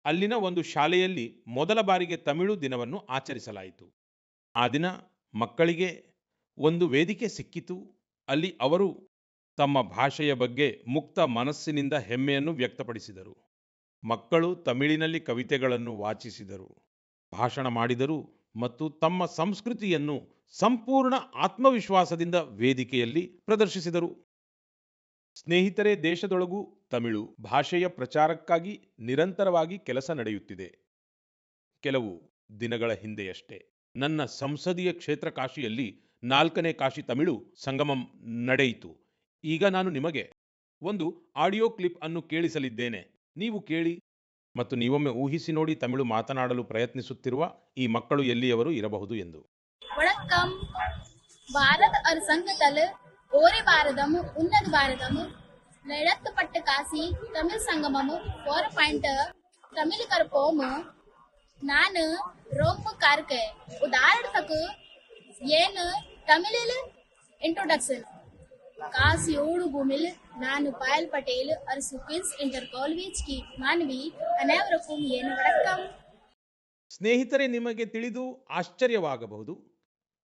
Speaker 1: ಅಲ್ಲಿನ ಒಂದು ಶಾಲೆಯಲ್ಲಿ ಮೊದಲ ಬಾರಿಗೆ ತಮಿಳು ದಿನವನ್ನು ಆಚರಿಸಲಾಯಿತು. ಆ ದಿನ ಮಕ್ಕಳಿಗೆ ಒಂದು ವೇದಿಕೆ ಸಿಕ್ಕಿತು. ಅಲ್ಲಿ ಅವರು ತಮ್ಮ ಭಾಷೆಯ ಬಗ್ಗೆ ಮುಕ್ತ ಮನಸ್ಸಿನಿಂದ ಹೆಮ್ಮೆಯನ್ನು ವ್ಯಕ್ತಪಡಿಸಿದರು. ಮಕ್ಕಳು ತಮಿಳಿನಲ್ಲಿ ಕವಿತೆಗಳನ್ನು ವಾಚಿಸಿದರು, ಭಾಷಣ ಮಾಡಿದರು ಮತ್ತು ತಮ್ಮ ಸಂಸ್ಕೃತಿಯನ್ನು ಸಂಪೂರ್ಣ ಆತ್ಮವಿಶ್ವಾಸದಿಂದ ವೇದಿಕೆಯಲ್ಲಿ ಪ್ರದರ್ಶಿಸಿದರು. ಸ್ನೇಹಿತರೆ, ದೇಶದೊಳಗೂ ತಮಿಳು ಭಾಷೆಯ ಪ್ರಚಾರಕ್ಕಾಗಿ ನಿರಂತರವಾಗಿ ಕೆಲಸ ನಡೆಯುತ್ತಿದೆ. ಕೆಲವು ದಿನಗಳ ಹಿಂದೆಯಷ್ಟೇ ನನ್ನ ಸಂಸದೀಯ ಕ್ಷೇತ್ರ ಕಾಶಿಯಲ್ಲಿ 4ನೇ ಕಾಶಿ ತಮಿಳು ಸಂಗಮಂ ನಡೆಯಿತು. ಈಗ ನಾನು ನಿಮಗೆ ಒಂದು ಆಡಿಯೋ ಕ್ಲಿಪ್ ಅನ್ನು ಕೇಳಿಸಲಿದ್ದೇನೆ. ನೀವು ಕೇಳಿ ಮತ್ತು ನೀವೊಮ್ಮೆ ಊಹಿಸಿ ನೋಡಿ, ತಮಿಳು ಮಾತನಾಡಲು ಪ್ರಯತ್ನಿಸುತ್ತಿರುವ ಈ ಮಕ್ಕಳು ಎಲ್ಲಿಯವರು ಇರಬಹುದು ಎಂದು.
Speaker 2: வணக்கம். பாரத் அரசாங்கத்தால் ஒரே பாரதம் உன்னத பாரதம் நடத்தப்பட்ட காசி தமிழ் சங்கமம் 4 தமிழ் கற்போம். ನಾನು ரொம்ப ಕಾರ್ಕೆ ಉದಾಹರಣಕ್ಕೆ ಏನು ತಮಿಳಿಲ್ ಇಂಟ್ರೊಡಕ್ಷನ್ ಕಾಸಿಯೋಡು ಭೂಮಿಲ್ ನಾನು ಪಾಯಲ್ ಪಟೇಲ್ அரசு குயின்ஸ் ಇಂಟರ್ ಕಾಲೇಜ್ ಕಿ ಮಾನವಿ ಅನೇವರಕ್ಕೂ ಏನು ವಣಕ್ಕಂ.
Speaker 1: ಸ್ನೇಹಿತರೆ, ನಿಮಗೆ ತಿಳಿದು ಆಶ್ಚರ್ಯವಾಗಬಹುದು,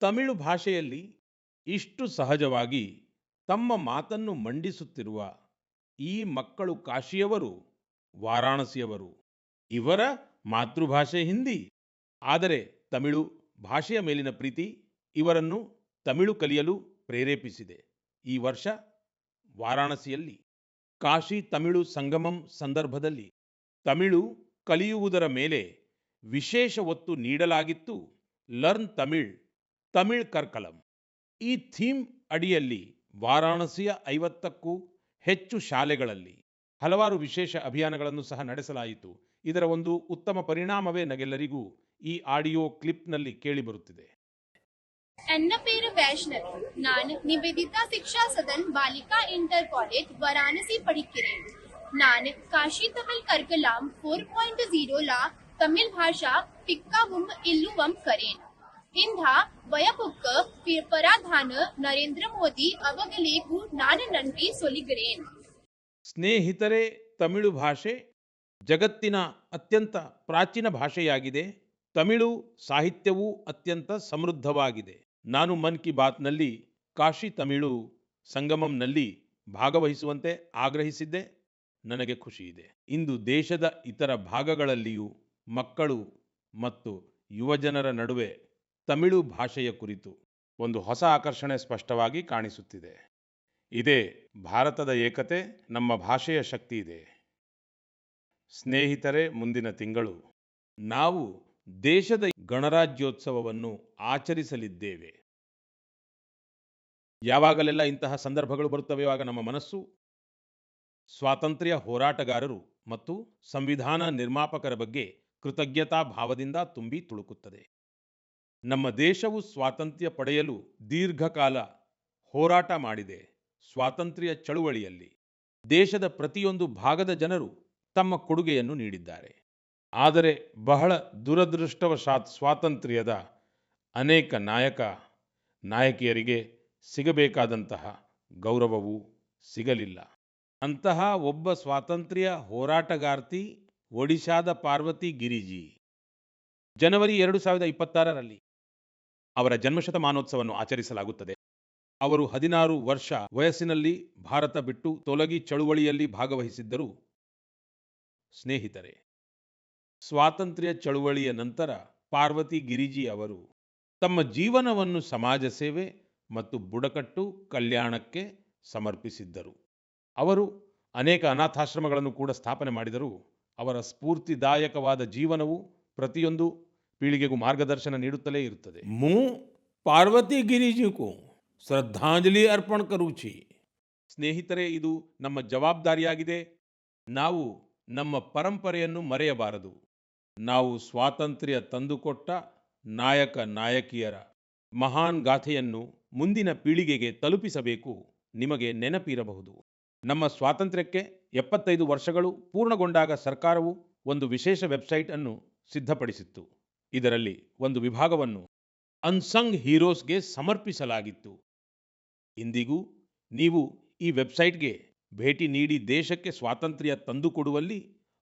Speaker 1: ತಮಿಳು ಭಾಷೆಯಲ್ಲಿ ಇಷ್ಟು ಸಹಜವಾಗಿ ತಮ್ಮ ಮಾತನ್ನು ಮಂಡಿಸುತ್ತಿರುವ ಈ ಮಕ್ಕಳು ಕಾಶಿಯವರು, ವಾರಾಣಸಿಯವರು. ಇವರ ಮಾತೃಭಾಷೆ ಹಿಂದಿ, ಆದರೆ ತಮಿಳು ಭಾಷೆಯ ಮೇಲಿನ ಪ್ರೀತಿ ಇವರನ್ನು ತಮಿಳು ಕಲಿಯಲು ಪ್ರೇರೇಪಿಸಿದೆ. ಈ ವರ್ಷ ವಾರಾಣಸಿಯಲ್ಲಿ ಕಾಶಿ ತಮಿಳು ಸಂಗಮಂ ಸಂದರ್ಭದಲ್ಲಿ ತಮಿಳು ಕಲಿಯುವುದರ ಮೇಲೆ ವಿಶೇಷ ಒತ್ತು ನೀಡಲಾಗಿತ್ತು. ಲರ್ನ್ ತಮಿಳ್, ತಮಿಳ್ ಕರ್ಕಲಂ. ಈ ಥೀಮ್ ಅಡಿಯಲ್ಲಿ ವಾರಾಣಸಿಯ 50ಕ್ಕೂ ಹೆಚ್ಚು ಶಾಲೆಗಳಲ್ಲಿ ಹಲವಾರು ವಿಶೇಷ ಅಭಿಯಾನಗಳನ್ನು ಸಹ ನಡೆಸಲಾಯಿತು. ಇದರ ಒಂದು ಉತ್ತಮ ಪರಿಣಾಮವೇ ನಗೆಲ್ಲರಿಗೂ ಈ ಆಡಿಯೋ ಕ್ಲಿಪ್ನಲ್ಲಿ ಕೇಳಿಬರುತ್ತಿದೆ.
Speaker 2: ನನ್ನ ಪೇರು ವೈಷ್ಣವ್. ನಾನು ನಿವೇದಿತಾ ಶಿಕ್ಷಾ ಸದನ್ ಬಾಲಿಕಾ ಇಂಟರ್ ಕಾಲೇಜ್ ವಾರಾಣಸಿ படிக்கிறேன். ನಾನು ಕಾಶಿ ತಮಿಳ್ ಕರ್ಕಲಾಂ 4.0 ಲಾ ತಮಿಳ್ ಭಾಷಾ ಟಿಕ್ಕಾವುಂ ಇಲ್ಲುವಂ ಕರೇನ್. ಇಂಥ ವಯಪುಕ್ಕ ಪ್ರಧಾನ ನರೇಂದ್ರ ಮೋದಿ ಅವಗಲೇಗೂ ನಾನು ನನ್ರಿ ಸೊಲಿಗರೇನ್.
Speaker 1: ಸ್ನೇಹಿತರೆ, ತಮಿಳು ಭಾಷೆ ಜಗತ್ತಿನ ಅತ್ಯಂತ ಪ್ರಾಚೀನ ಭಾಷೆಯಾಗಿದೆ. ತಮಿಳು ಸಾಹಿತ್ಯವೂ ಅತ್ಯಂತ ಸಮೃದ್ಧವಾಗಿದೆ. ನಾನು ಮನ್ ಕಿ ಬಾತ್ನಲ್ಲಿ ಕಾಶಿ ತಮಿಳು ಸಂಗಮಂನಲ್ಲಿ ಭಾಗವಹಿಸುವಂತೆ ಆಗ್ರಹಿಸಿದ್ದೆ. ನನಗೆ ಖುಷಿಯಿದೆ. ಇಂದು ದೇಶದ ಇತರ ಭಾಗಗಳಲ್ಲಿಯೂ ಮಕ್ಕಳು ಮತ್ತು ಯುವಜನರ ನಡುವೆ ತಮಿಳು ಭಾಷೆಯ ಕುರಿತು ಒಂದು ಹೊಸ ಆಕರ್ಷಣೆ ಸ್ಪಷ್ಟವಾಗಿ ಕಾಣಿಸುತ್ತಿದೆ. ಇದೇ ಭಾರತದ ಏಕತೆ, ನಮ್ಮ ಭಾಷೆಯ ಶಕ್ತಿ ಇದೆ. ಸ್ನೇಹಿತರೆ, ಮುಂದಿನ ತಿಂಗಳು ನಾವು ದೇಶದ ಗಣರಾಜ್ಯೋತ್ಸವವನ್ನು ಆಚರಿಸಲಿದ್ದೇವೆ. ಯಾವಾಗಲೆಲ್ಲ ಇಂತಹ ಸಂದರ್ಭಗಳು ಬರುತ್ತವೆ, ಆಗ ನಮ್ಮ ಮನಸ್ಸು ಸ್ವಾತಂತ್ರ್ಯ ಹೋರಾಟಗಾರರು ಮತ್ತು ಸಂವಿಧಾನ ನಿರ್ಮಾಪಕರ ಬಗ್ಗೆ ಕೃತಜ್ಞತಾ ಭಾವದಿಂದ ತುಂಬಿ ತುಳುಕುತ್ತದೆ. ನಮ್ಮ ದೇಶವು ಸ್ವಾತಂತ್ರ್ಯ ಪಡೆಯಲು ದೀರ್ಘಕಾಲ ಹೋರಾಟ ಮಾಡಿದೆ. ಸ್ವಾತಂತ್ರ್ಯ ಚಳುವಳಿಯಲ್ಲಿ ದೇಶದ ಪ್ರತಿಯೊಂದು ಭಾಗದ ಜನರು ತಮ್ಮ ಕೊಡುಗೆಯನ್ನು ನೀಡಿದ್ದಾರೆ. ಆದರೆ ಬಹಳ ದುರದೃಷ್ಟವಶಾತ್ ಸ್ವಾತಂತ್ರ್ಯದ ಅನೇಕ ನಾಯಕಿಯರಿಗೆ ಸಿಗಬೇಕಾದಂತಹ ಗೌರವವು ಸಿಗಲಿಲ್ಲ. ಅಂತಹ ಒಬ್ಬ ಸ್ವಾತಂತ್ರ್ಯ ಹೋರಾಟಗಾರ್ತಿ ಒಡಿಶಾದ ಪಾರ್ವತಿ ಗಿರಿಜಿ. ಜನವರಿ 2026ರಲ್ಲಿ ಅವರ ಜನ್ಮಶತಮಾನೋತ್ಸವವನ್ನು ಆಚರಿಸಲಾಗುತ್ತದೆ. ಅವರು 16 ವರ್ಷ ವಯಸ್ಸಿನಲ್ಲಿ ಭಾರತ ಬಿಟ್ಟು ತೊಲಗಿ ಚಳುವಳಿಯಲ್ಲಿ ಭಾಗವಹಿಸಿದ್ದರು. ಸ್ನೇಹಿತರೆ, ಸ್ವಾತಂತ್ರ್ಯ ಚಳುವಳಿಯ ನಂತರ ಪಾರ್ವತಿ ಗಿರಿಜಿ ಅವರು ತಮ್ಮ ಜೀವನವನ್ನು ಸಮಾಜ ಸೇವೆ ಮತ್ತು ಬುಡಕಟ್ಟು ಕಲ್ಯಾಣಕ್ಕೆ ಸಮರ್ಪಿಸಿದ್ದರು. ಅವರು ಅನೇಕ ಅನಾಥಾಶ್ರಮಗಳನ್ನು ಕೂಡ ಸ್ಥಾಪನೆ ಮಾಡಿದರು. ಅವರ ಸ್ಫೂರ್ತಿದಾಯಕವಾದ ಜೀವನವು ಪ್ರತಿಯೊಂದು ಪೀಳಿಗೆಗೂ ಮಾರ್ಗದರ್ಶನ ನೀಡುತ್ತಲೇ ಇರುತ್ತದೆ.
Speaker 3: હું પાર્વતી ગિરિજીକୁ શ્રદ્ધાંજલિ અર્પણ કરું છું.
Speaker 1: ಸ್ನೇಹಿತರೆ, ಇದು ನಮ್ಮ ಜವಾಬ್ದಾರಿಯಾಗಿದೆ. ನಾವು ನಮ್ಮ ಪರಂಪರೆಯನ್ನು ಮರೆಯಬಾರದು. ನಾವು ಸ್ವಾತಂತ್ರ್ಯ ತಂದುಕೊಟ್ಟ ನಾಯಕಿಯರ ಮಹಾನ್ ಗಾಥೆಯನ್ನು ಮುಂದಿನ ಪೀಳಿಗೆಗೆ ತಲುಪಿಸಬೇಕು. ನಿಮಗೆ ನೆನಪಿರಬಹುದು, ನಮ್ಮ ಸ್ವಾತಂತ್ರ್ಯಕ್ಕೆ 75 ವರ್ಷಗಳು ಪೂರ್ಣಗೊಂಡಾಗ ಸರ್ಕಾರವು ಒಂದು ವಿಶೇಷ ವೆಬ್ಸೈಟ್ ಅನ್ನು ಸಿದ್ಧಪಡಿಸಿತ್ತು. ಇದರಲ್ಲಿ ಒಂದು ವಿಭಾಗವನ್ನು ಅನ್ಸಂಗ್ ಹೀರೋಸ್ಗೆ ಸಮರ್ಪಿಸಲಾಗಿತ್ತು. ಇಂದಿಗೂ ನೀವು ಈ ವೆಬ್ಸೈಟ್ಗೆ ಭೇಟಿ ನೀಡಿ ದೇಶಕ್ಕೆ ಸ್ವಾತಂತ್ರ್ಯ ತಂದುಕೊಡುವಲ್ಲಿ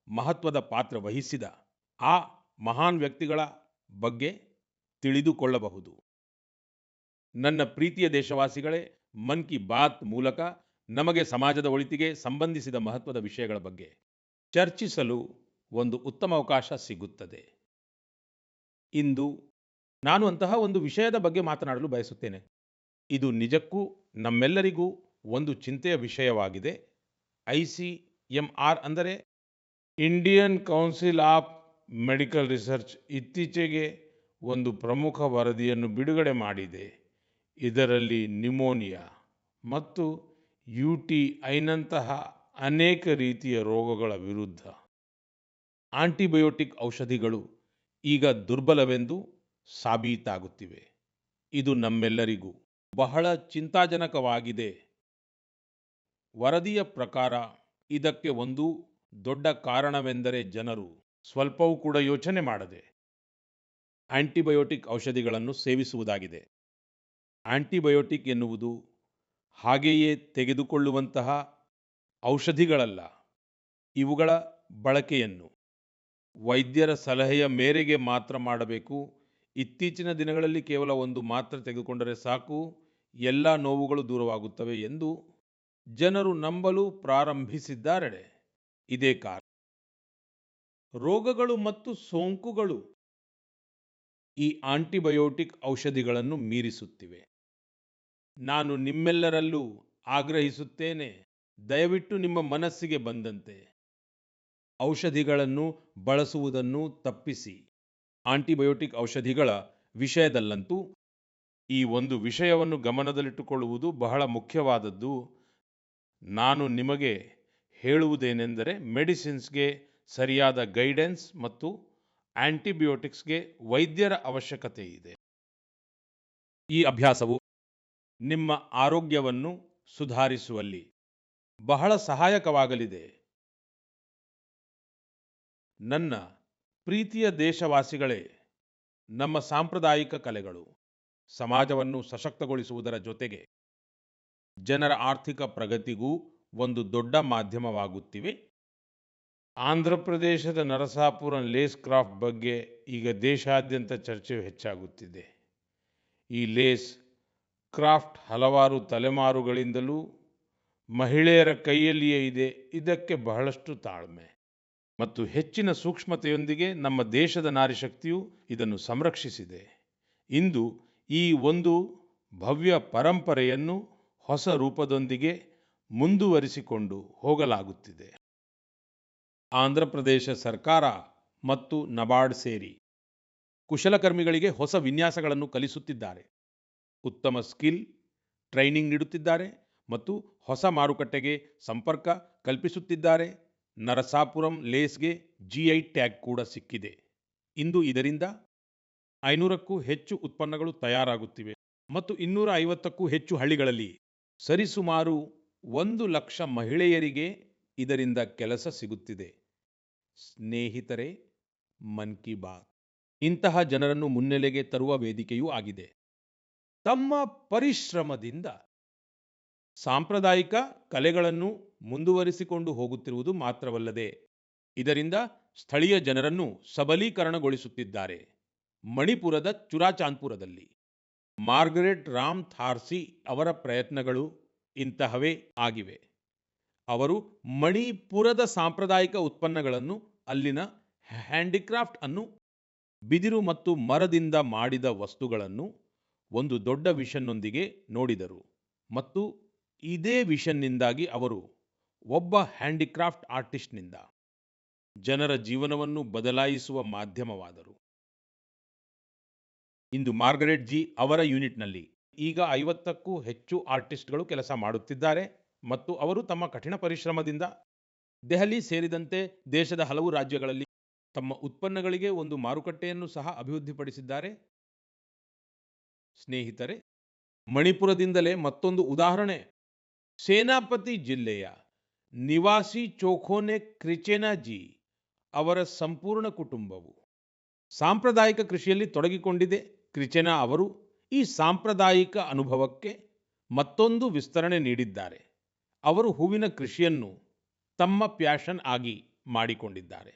Speaker 1: ಮಹತ್ವದ ಪಾತ್ರ ವಹಿಸಿದ ಆ ಮಹಾನ್ ವ್ಯಕ್ತಿಗಳ ಬಗ್ಗೆ ತಿಳಿದುಕೊಳ್ಳಬಹುದು. ನನ್ನ ಪ್ರೀತಿಯ ದೇಶವಾಸಿಗಳೇ, ಮನ್ ಕಿ ಬಾತ್ ಮೂಲಕ ನಮಗೆ ಸಮಾಜದ ಒಳಿತಿಗೆ ಸಂಬಂಧಿಸಿದ ಮಹತ್ವದ ವಿಷಯಗಳ ಬಗ್ಗೆ ಚರ್ಚಿಸಲು ಒಂದು ಉತ್ತಮ ಅವಕಾಶ ಸಿಗುತ್ತದೆ. ಇಂದು ನಾನು ಅಂತಹ ಒಂದು ವಿಷಯದ ಬಗ್ಗೆ ಮಾತನಾಡಲು ಬಯಸುತ್ತೇನೆ. ಇದು ನಿಜಕ್ಕೂ ನಮ್ಮೆಲ್ಲರಿಗೂ ಒಂದು ಚಿಂತೆಯ ವಿಷಯವಾಗಿದೆ. ICMR ಅಂದರೆ Indian council of medical research ಇತ್ತೀಚೆಗೆ ಒಂದು ಪ್ರಮುಖ ವರದಿಯನ್ನು ಬಿಡುಗಡೆ ಮಾಡಿದೆ. ಇದರಲ್ಲಿ ನ್ಯುಮೋನಿಯಾ ಮತ್ತು UTIನಂತಹ ಅನೇಕ ರೀತಿಯ ರೋಗಗಳ ವಿರುದ್ಧ ಆಂಟಿಬಯೋಟಿಕ್ ಔಷಧಿಗಳು ಈಗ ದುರ್ಬಲವೆಂದು ಸಾಬೀತಾಗುತ್ತಿವೆ. ಇದು ನಮ್ಮೆಲ್ಲರಿಗೂ ಬಹಳ ಚಿಂತಾಜನಕವಾಗಿದೆ. ವರದಿಯ ಪ್ರಕಾರ ಇದಕ್ಕೆ ಒಂದು ದೊಡ್ಡ ಕಾರಣವೆಂದರೆ ಜನರು ಸ್ವಲ್ಪವೂ ಕೂಡ ಯೋಚನೆ ಮಾಡದೆ ಆಂಟಿಬಯೋಟಿಕ್ ಔಷಧಿಗಳನ್ನು ಸೇವಿಸುವುದಾಗಿದೆ. ಆಂಟಿಬಯೋಟಿಕ್ ಎನ್ನುವುದು ಹಾಗೆಯೇ ತೆಗೆದುಕೊಳ್ಳುವಂತಹ ಔಷಧಿಗಳಲ್ಲ. ಇವುಗಳ ಬಳಕೆಯನ್ನು ವೈದ್ಯರ ಸಲಹೆಯ ಮೇರೆಗೆ ಮಾತ್ರ ಮಾಡಬೇಕು. ಇತ್ತೀಚಿನ ದಿನಗಳಲ್ಲಿ ಕೇವಲ ಒಂದು ಮಾತ್ರೆ ತೆಗೆದುಕೊಂಡರೆ ಸಾಕು, ಎಲ್ಲ ನೋವುಗಳು ದೂರವಾಗುತ್ತವೆ ಎಂದು ಜನರು ನಂಬಲು ಪ್ರಾರಂಭಿಸಿದ್ದಾರೆ. ಇದೇ ಕಾರಣ ರೋಗಗಳು ಮತ್ತು ಸೋಂಕುಗಳು ಈ ಆಂಟಿಬಯೋಟಿಕ್ ಔಷಧಿಗಳನ್ನು ಮೀರಿಸುತ್ತಿವೆ. ನಾನು ನಿಮ್ಮೆಲ್ಲರಲ್ಲೂ ಆಗ್ರಹಿಸುತ್ತೇನೆ, ದಯವಿಟ್ಟು ನಿಮ್ಮ ಮನಸ್ಸಿಗೆ ಬಂದಂತೆ ಔಷಧಿಗಳನ್ನು ಬಳಸುವುದನ್ನು ತಪ್ಪಿಸಿ. ಆಂಟಿಬಯೋಟಿಕ್ ಔಷಧಿಗಳ ವಿಷಯದಲ್ಲಂತೂ ಈ ಒಂದು ವಿಷಯವನ್ನು ಗಮನದಲ್ಲಿಟ್ಟುಕೊಳ್ಳುವುದು ಬಹಳ ಮುಖ್ಯವಾದದ್ದು. ನಾನು ನಿಮಗೆ ಹೇಳುವುದೇನೆಂದರೆ, ಮೆಡಿಸಿನ್ಸ್ಗೆ ಸರಿಯಾದ ಗೈಡೆನ್ಸ್ ಮತ್ತು ಆಂಟಿಬಯೋಟಿಕ್ಸ್ಗೆ ವೈದ್ಯರ ಅವಶ್ಯಕತೆ ಇದೆ. ಈ ಅಭ್ಯಾಸವು ನಿಮ್ಮ ಆರೋಗ್ಯವನ್ನು ಸುಧಾರಿಸುವಲ್ಲಿ ಬಹಳ ಸಹಾಯಕವಾಗಲಿದೆ. ನನ್ನ ಪ್ರೀತಿಯ ದೇಶವಾಸಿಗಳೇ, ನಮ್ಮ ಸಾಂಪ್ರದಾಯಿಕ ಕಲೆಗಳು ಸಮಾಜವನ್ನು ಸಶಕ್ತಗೊಳಿಸುವುದರ ಜೊತೆಗೆ ಜನರ ಆರ್ಥಿಕ ಪ್ರಗತಿಗೂ ಒಂದು ದೊಡ್ಡ ಮಾಧ್ಯಮವಾಗುತ್ತಿವೆ. ಆಂಧ್ರ ಪ್ರದೇಶದ ನರಸಾಪುರಂ ಲೇಸ್ ಕ್ರಾಫ್ಟ್ ಬಗ್ಗೆ ಈಗ ದೇಶಾದ್ಯಂತ ಚರ್ಚೆ ಹೆಚ್ಚಾಗುತ್ತಿದೆ. ಈ ಲೇಸ್ ಕ್ರಾಫ್ಟ್ ಹಲವಾರು ತಲೆಮಾರುಗಳಿಂದಲೂ ಮಹಿಳೆಯರ ಕೈಯಲ್ಲಿಯೇ ಇದೆ. ಇದಕ್ಕೆ ಬಹಳಷ್ಟು ತಾಳ್ಮೆ ಮತ್ತು ಹೆಚ್ಚಿನ ಸೂಕ್ಷ್ಮತೆಯೊಂದಿಗೆ ನಮ್ಮ ದೇಶದ ನಾರಿಶಕ್ತಿಯು ಇದನ್ನು ಸಂರಕ್ಷಿಸಿದೆ. ಇಂದು ಈ ಒಂದು ಭವ್ಯ ಪರಂಪರೆಯನ್ನು ಹೊಸ ರೂಪದೊಂದಿಗೆ ಮುಂದುವರಿಸಿಕೊಂಡು ಹೋಗಲಾಗುತ್ತಿದೆ. ಆಂಧ್ರ ಪ್ರದೇಶ ಸರ್ಕಾರ ಮತ್ತು ನಬಾರ್ಡ್ ಸೇರಿ ಕುಶಲಕರ್ಮಿಗಳಿಗೆ ಹೊಸ ವಿನ್ಯಾಸಗಳನ್ನು ಕಲಿಸುತ್ತಿದ್ದಾರೆ, ಉತ್ತಮ ಸ್ಕಿಲ್ ಟ್ರೈನಿಂಗ್ ನೀಡುತ್ತಿದ್ದಾರೆ ಮತ್ತು ಹೊಸ ಮಾರುಕಟ್ಟೆಗೆ ಸಂಪರ್ಕ ಕಲ್ಪಿಸುತ್ತಿದ್ದಾರೆ. ನರಸಾಪುರಂ ಲೇಸ್ಗೆ GI ಟ್ಯಾಗ್ ಕೂಡ ಸಿಕ್ಕಿದೆ. ಇಂದು ಇದರಿಂದ 500ಕ್ಕೂ ಹೆಚ್ಚು ಉತ್ಪನ್ನಗಳು ತಯಾರಾಗುತ್ತಿವೆ ಮತ್ತು 250ಕ್ಕೂ ಹೆಚ್ಚು ಹಳ್ಳಿಗಳಲ್ಲಿ ಸರಿಸುಮಾರು 1 ಲಕ್ಷ ಮಹಿಳೆಯರಿಗೆ ಇದರಿಂದ ಕೆಲಸ ಸಿಗುತ್ತಿದೆ. ಸ್ನೇಹಿತರೆ, ಮನ್ ಕಿ ಬಾತ್ ಇಂತಹ ಜನರನ್ನು ಮುನ್ನೆಲೆಗೆ ತರುವ ವೇದಿಕೆಯೂ ಆಗಿದೆ. ತಮ್ಮ ಪರಿಶ್ರಮದಿಂದ ಸಾಂಪ್ರದಾಯಿಕ ಕಲೆಗಳನ್ನು ಮುಂದುವರಿಸಿಕೊಂಡು ಹೋಗುತ್ತಿರುವುದು ಮಾತ್ರವಲ್ಲದೆ ಇದರಿಂದ ಸ್ಥಳೀಯ ಜನರನ್ನು ಸಬಲೀಕರಣಗೊಳಿಸುತ್ತಿದ್ದಾರೆ. ಮಣಿಪುರದ ಚುರಾಚಾಂದ್ಪುರದಲ್ಲಿ ಮಾರ್ಗರೆಟ್ ರಾಮ್ ಥಾರ್ಸಿ ಅವರ ಪ್ರಯತ್ನಗಳು ಇಂತಹವೇ ಆಗಿವೆ. ಅವರು ಮಣಿಪುರದ ಸಾಂಪ್ರದಾಯಿಕ ಉತ್ಪನ್ನಗಳನ್ನು, ಅಲ್ಲಿನ ಹ್ಯಾಂಡಿಕ್ರಾಫ್ಟ್ ಅನ್ನು, ಬಿದಿರು ಮತ್ತು ಮರದಿಂದ ಮಾಡಿದ ವಸ್ತುಗಳನ್ನು ಒಂದು ದೊಡ್ಡ ವಿಷನ್ನೊಂದಿಗೆ ನೋಡಿದರು ಮತ್ತು ಇದೇ ವಿಷನ್ನಿಂದಾಗಿ ಅವರು ಒಬ್ಬ ಹ್ಯಾಂಡಿಕ್ರಾಫ್ಟ್ ಆರ್ಟಿಸ್ಟ್ನಿಂದ ಜನರ ಜೀವನವನ್ನು ಬದಲಾಯಿಸುವ ಮಾಧ್ಯಮವಾದರು. ಇಂದು ಮಾರ್ಗರೆಟ್ ಜಿ ಅವರ ಯೂನಿಟ್ನಲ್ಲಿ ಈಗ 50ಕ್ಕೂ ಹೆಚ್ಚು ಆರ್ಟಿಸ್ಟ್ಗಳು ಕೆಲಸ ಮಾಡುತ್ತಿದ್ದಾರೆ ಮತ್ತು ಅವರು ತಮ್ಮ ಕಠಿಣ ಪರಿಶ್ರಮದಿಂದ ದೆಹಲಿ ಸೇರಿದಂತೆ ದೇಶದ ಹಲವು ರಾಜ್ಯಗಳಲ್ಲಿ ತಮ್ಮ ಉತ್ಪನ್ನಗಳಿಗೆ ಒಂದು ಮಾರುಕಟ್ಟೆಯನ್ನು ಸಹ ಅಭಿವೃದ್ಧಿಪಡಿಸಿದ್ದಾರೆ. ಸ್ನೇಹಿತರೆ, ಮಣಿಪುರದಿಂದಲೇ ಮತ್ತೊಂದು ಉದಾಹರಣೆ. ಸೇನಾಪತಿ ಜಿಲ್ಲೆಯ ನಿವಾಸಿ ಚೋಖೋನೆ ಕ್ರಿಚೆನಾ ಜಿ ಅವರ ಸಂಪೂರ್ಣ ಕುಟುಂಬವು ಸಾಂಪ್ರದಾಯಿಕ ಕೃಷಿಯಲ್ಲಿ ತೊಡಗಿಕೊಂಡಿದೆ. ಕ್ರಿಚೆನಾ ಅವರು ಈ ಸಾಂಪ್ರದಾಯಿಕ ಅನುಭವಕ್ಕೆ ಮತ್ತೊಂದು ವಿಸ್ತರಣೆ ನೀಡಿದ್ದಾರೆ. ಅವರು ಹೂವಿನ ಕೃಷಿಯನ್ನು ತಮ್ಮ ಪ್ಯಾಷನ್ ಆಗಿ ಮಾಡಿಕೊಂಡಿದ್ದಾರೆ.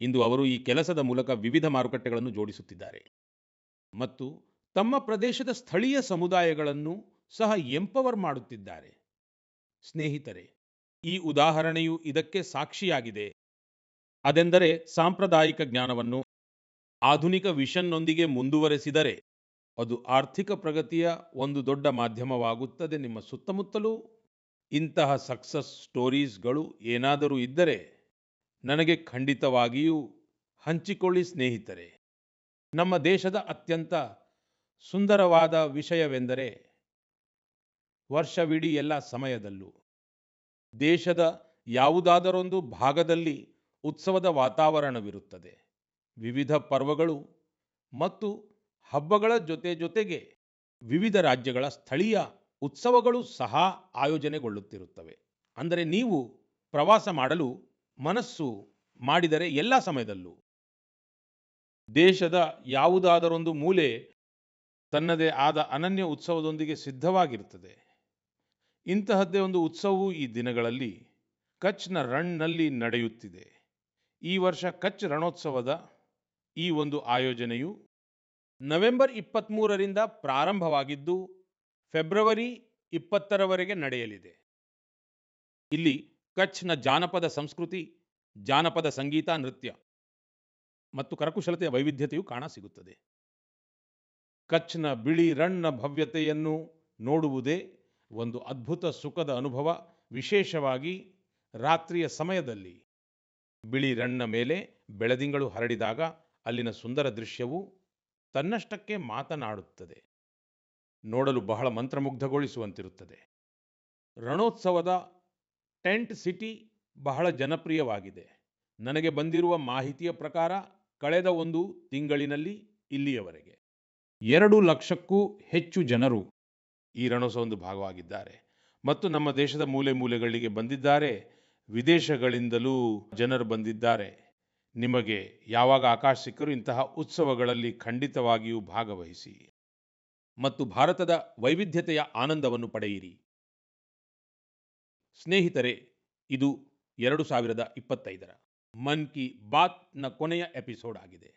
Speaker 1: ಇಂದು ಅವರು ಈ ಕೆಲಸದ ಮೂಲಕ ವಿವಿಧ ಮಾರುಕಟ್ಟೆಗಳನ್ನು ಜೋಡಿಸುತ್ತಿದ್ದಾರೆ ಮತ್ತು ತಮ್ಮ ಪ್ರದೇಶದ ಸ್ಥಳೀಯ ಸಮುದಾಯಗಳನ್ನು ಸಹ ಎಂಪವರ್ ಮಾಡುತ್ತಿದ್ದಾರೆ. ಸ್ನೇಹಿತರೆ, ಈ ಉದಾಹರಣೆಯು ಇದಕ್ಕೆ ಸಾಕ್ಷಿಯಾಗಿದೆ. ಅದೆಂದರೆ ಸಾಂಪ್ರದಾಯಿಕ ಜ್ಞಾನವನ್ನು ಆಧುನಿಕ ವಿಷನ್ನೊಂದಿಗೆ ಮುಂದುವರೆಸಿದರೆ ಅದು ಆರ್ಥಿಕ ಪ್ರಗತಿಯ ಒಂದು ದೊಡ್ಡ ಮಾಧ್ಯಮವಾಗುತ್ತದೆ. ನಿಮ್ಮ ಸುತ್ತಮುತ್ತಲೂ ಇಂತಹ ಸಕ್ಸಸ್ ಸ್ಟೋರೀಸ್ಗಳು ಏನಾದರೂ ಇದ್ದರೆ ನನಗೆ ಖಂಡಿತವಾಗಿಯೂ ಹಂಚಿಕೊಳ್ಳಿ ಸ್ನೇಹಿತರೆ. ನಮ್ಮ ದೇಶದ ಅತ್ಯಂತ ಸುಂದರವಾದ ವಿಷಯವೆಂದರೆ ವರ್ಷವಿಡೀ ಎಲ್ಲ ಸಮಯದಲ್ಲೂ ದೇಶದ ಯಾವುದಾದರೊಂದು ಭಾಗದಲ್ಲಿ ಉತ್ಸವದ ವಾತಾವರಣವಿರುತ್ತದೆ. ವಿವಿಧ ಪರ್ವಗಳು ಮತ್ತು ಹಬ್ಬಗಳ ಜೊತೆಗೆ ವಿವಿಧ ರಾಜ್ಯಗಳ ಸ್ಥಳೀಯ ಉತ್ಸವಗಳು ಸಹ ಆಯೋಜನೆಗೊಳ್ಳುತ್ತಿರುತ್ತವೆ. ಅಂದರೆ ನೀವು ಪ್ರವಾಸ ಮಾಡಲು ಮನಸ್ಸು ಮಾಡಿದರೆ ಎಲ್ಲ ಸಮಯದಲ್ಲೂ ದೇಶದ ಯಾವುದಾದರೊಂದು ಮೂಲೆ ತನ್ನದೇ ಆದ ಅನನ್ಯ ಉತ್ಸವದೊಂದಿಗೆ ಸಿದ್ಧವಾಗಿರುತ್ತದೆ. ಇಂತಹದ್ದೇ ಒಂದು ಉತ್ಸವವು ಈ ದಿನಗಳಲ್ಲಿ ಕಚ್ನ ರಣ್-ನಲ್ಲಿ ನಡೆಯುತ್ತಿದೆ. ಈ ವರ್ಷ ಕಚ್ ರಣೋತ್ಸವದ ಈ ಒಂದು ಆಯೋಜನೆಯು ನವೆಂಬರ್ 23ರಿಂದ ಪ್ರಾರಂಭವಾಗಿದ್ದು ಫೆಬ್ರವರಿ 20ರವರೆಗೆ ನಡೆಯಲಿದೆ. ಇಲ್ಲಿ ಕಚ್ನ ಜಾನಪದ ಸಂಸ್ಕೃತಿ, ಜಾನಪದ ಸಂಗೀತ, ನೃತ್ಯ ಮತ್ತು ಕರಕುಶಲತೆಯ ವೈವಿಧ್ಯತೆಯು ಕಾಣಸಿಗುತ್ತದೆ. ಕಚ್ನ ಬಿಳಿ ರಣ್ಣ ಭವ್ಯತೆಯನ್ನು ನೋಡುವುದೇ ಒಂದು ಅದ್ಭುತ ಸುಖದ ಅನುಭವ. ವಿಶೇಷವಾಗಿ ರಾತ್ರಿಯ ಸಮಯದಲ್ಲಿ ಬಿಳಿ ರಣ್ಣ ಮೇಲೆ ಬೆಳದಿಂಗಳು ಹರಡಿದಾಗ ಅಲ್ಲಿನ ಸುಂದರ ದೃಶ್ಯವು ತನ್ನಷ್ಟಕ್ಕೆ ಮಾತನಾಡುತ್ತದೆ. ನೋಡಲು ಬಹಳ ಮಂತ್ರಮುಗ್ಧಗೊಳಿಸುವಂತಿರುತ್ತದೆ. ರಣೋತ್ಸವದ ಟೆಂಟ್ ಸಿಟಿ ಬಹಳ ಜನಪ್ರಿಯವಾಗಿದೆ. ನನಗೆ ಬಂದಿರುವ ಮಾಹಿತಿಯ ಪ್ರಕಾರ ಕಳೆದ ಒಂದು ತಿಂಗಳಿನಲ್ಲಿ ಇಲ್ಲಿಯವರೆಗೆ 2 ಲಕ್ಷಕ್ಕೂ ಹೆಚ್ಚು ಜನರು ಈ ರಣೋತ್ಸವದ ಭಾಗವಾಗಿದ್ದಾರೆ ಮತ್ತು ನಮ್ಮ ದೇಶದ ಮೂಲೆ ಮೂಲೆಗಳಿಗೆ ಬಂದಿದ್ದಾರೆ. ವಿದೇಶಗಳಿಂದಲೂ ಜನರು ಬಂದಿದ್ದಾರೆ. ನಿಮಗೆ ಯಾವಾಗ ಅವಕಾಶ ಸಿಕ್ಕರೂ ಇಂತಹ ಉತ್ಸವಗಳಲ್ಲಿ ಖಂಡಿತವಾಗಿಯೂ ಭಾಗವಹಿಸಿ ಮತ್ತು ಭಾರತದ ವೈವಿಧ್ಯತೆಯ ಆನಂದವನ್ನು ಪಡೆಯಿರಿ. ಸ್ನೇಹಿತರೆ, ಇದು 2025ರ ಮನ್ ಕಿ ಬಾತ್ನ ಕೊನೆಯ ಎಪಿಸೋಡ್ ಆಗಿದೆ.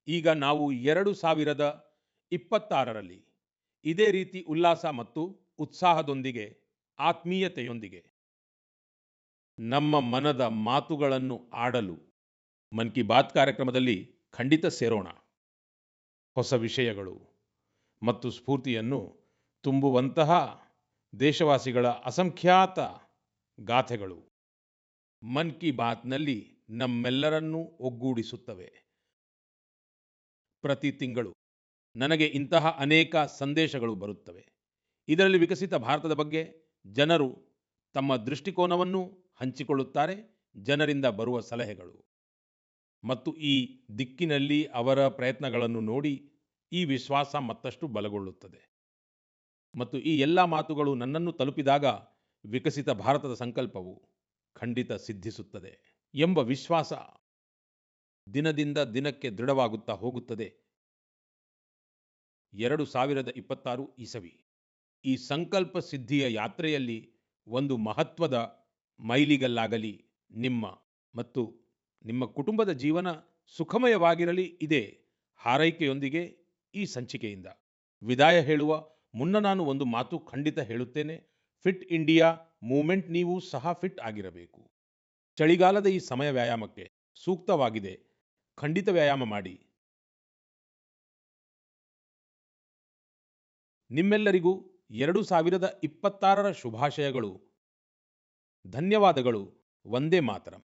Speaker 1: ಈಗ ನಾವು 2026ರಲ್ಲಿ ಇದೇ ರೀತಿ ಉಲ್ಲಾಸ ಮತ್ತು ಉತ್ಸಾಹದೊಂದಿಗೆ, ಆತ್ಮೀಯತೆಯೊಂದಿಗೆ ನಮ್ಮ ಮನದ ಮಾತುಗಳನ್ನು ಆಡಲು ಮನ್ ಕಿ ಬಾತ್ ಕಾರ್ಯಕ್ರಮದಲ್ಲಿ ಖಂಡಿತ ಸೇರೋಣ. ಹೊಸ ವಿಷಯಗಳು ಮತ್ತು ಸ್ಫೂರ್ತಿಯನ್ನು ತುಂಬುವಂತಹ ದೇಶವಾಸಿಗಳ ಅಸಂಖ್ಯಾತ ಗಾಥೆಗಳು ಮನ್ ಕಿ ಬಾತ್ನಲ್ಲಿ ನಮ್ಮೆಲ್ಲರನ್ನೂ ಒಗ್ಗೂಡಿಸುತ್ತವೆ. ಪ್ರತಿ ತಿಂಗಳು ನನಗೆ ಇಂತಹ ಅನೇಕ ಸಂದೇಶಗಳು ಬರುತ್ತವೆ. ಇದರಲ್ಲಿ ವಿಕಸಿತ ಭಾರತದ ಬಗ್ಗೆ ಜನರು ತಮ್ಮ ದೃಷ್ಟಿಕೋನವನ್ನು ಹಂಚಿಕೊಳ್ಳುತ್ತಾರೆ. ಜನರಿಂದ ಬರುವ ಸಲಹೆಗಳು ಮತ್ತು ಈ ದಿಕ್ಕಿನಲ್ಲಿ ಅವರ ಪ್ರಯತ್ನಗಳನ್ನು ನೋಡಿ ಈ ವಿಶ್ವಾಸ ಮತ್ತಷ್ಟು ಬಲಗೊಳ್ಳುತ್ತದೆ ಮತ್ತು ಈ ಎಲ್ಲ ಮಾತುಗಳು ನನ್ನನ್ನು ತಲುಪಿದಾಗ ವಿಕಸಿತ ಭಾರತದ ಸಂಕಲ್ಪವು ಖಂಡಿತ ಸಿದ್ಧಿಸುತ್ತದೆ ಎಂಬ ವಿಶ್ವಾಸ ದಿನದಿಂದ ದಿನಕ್ಕೆ ದೃಢವಾಗುತ್ತಾ ಹೋಗುತ್ತದೆ. 2026 ಇಸವಿ ಈ ಸಂಕಲ್ಪ ಸಿದ್ಧಿಯ ಯಾತ್ರೆಯಲ್ಲಿ ಒಂದು ಮಹತ್ವದ ಮೈಲಿಗಲ್ಲಾಗಲಿ. ನಿಮ್ಮ ಮತ್ತು ನಿಮ್ಮ ಕುಟುಂಬದ ಜೀವನ ಸುಖಮಯವಾಗಿರಲಿ. ಇದೇ ಹಾರೈಕೆಯೊಂದಿಗೆ ಈ ಸಂಚಿಕೆಯಿಂದ ವಿದಾಯ ಹೇಳುವ ಮುನ್ನ ನಾನು ಒಂದು ಮಾತು ಖಂಡಿತ ಹೇಳುತ್ತೇನೆ. ಫಿಟ್ ಇಂಡಿಯಾ ಮೂವ್ಮೆಂಟ್ ನೀವು ಸಹ ಫಿಟ್ ಆಗಿರಬೇಕು. ಚಳಿಗಾಲದ ಈ ಸಮಯ ವ್ಯಾಯಾಮಕ್ಕೆ ಸೂಕ್ತವಾಗಿದೆ. ಖಂಡಿತ ವ್ಯಾಯಾಮ ಮಾಡಿ. ನಿಮ್ಮೆಲ್ಲರಿಗೂ 2026ರ ಶುಭಾಶಯಗಳು. ಧನ್ಯವಾದಗಳು. ವಂದೇ ಮಾತರಂ.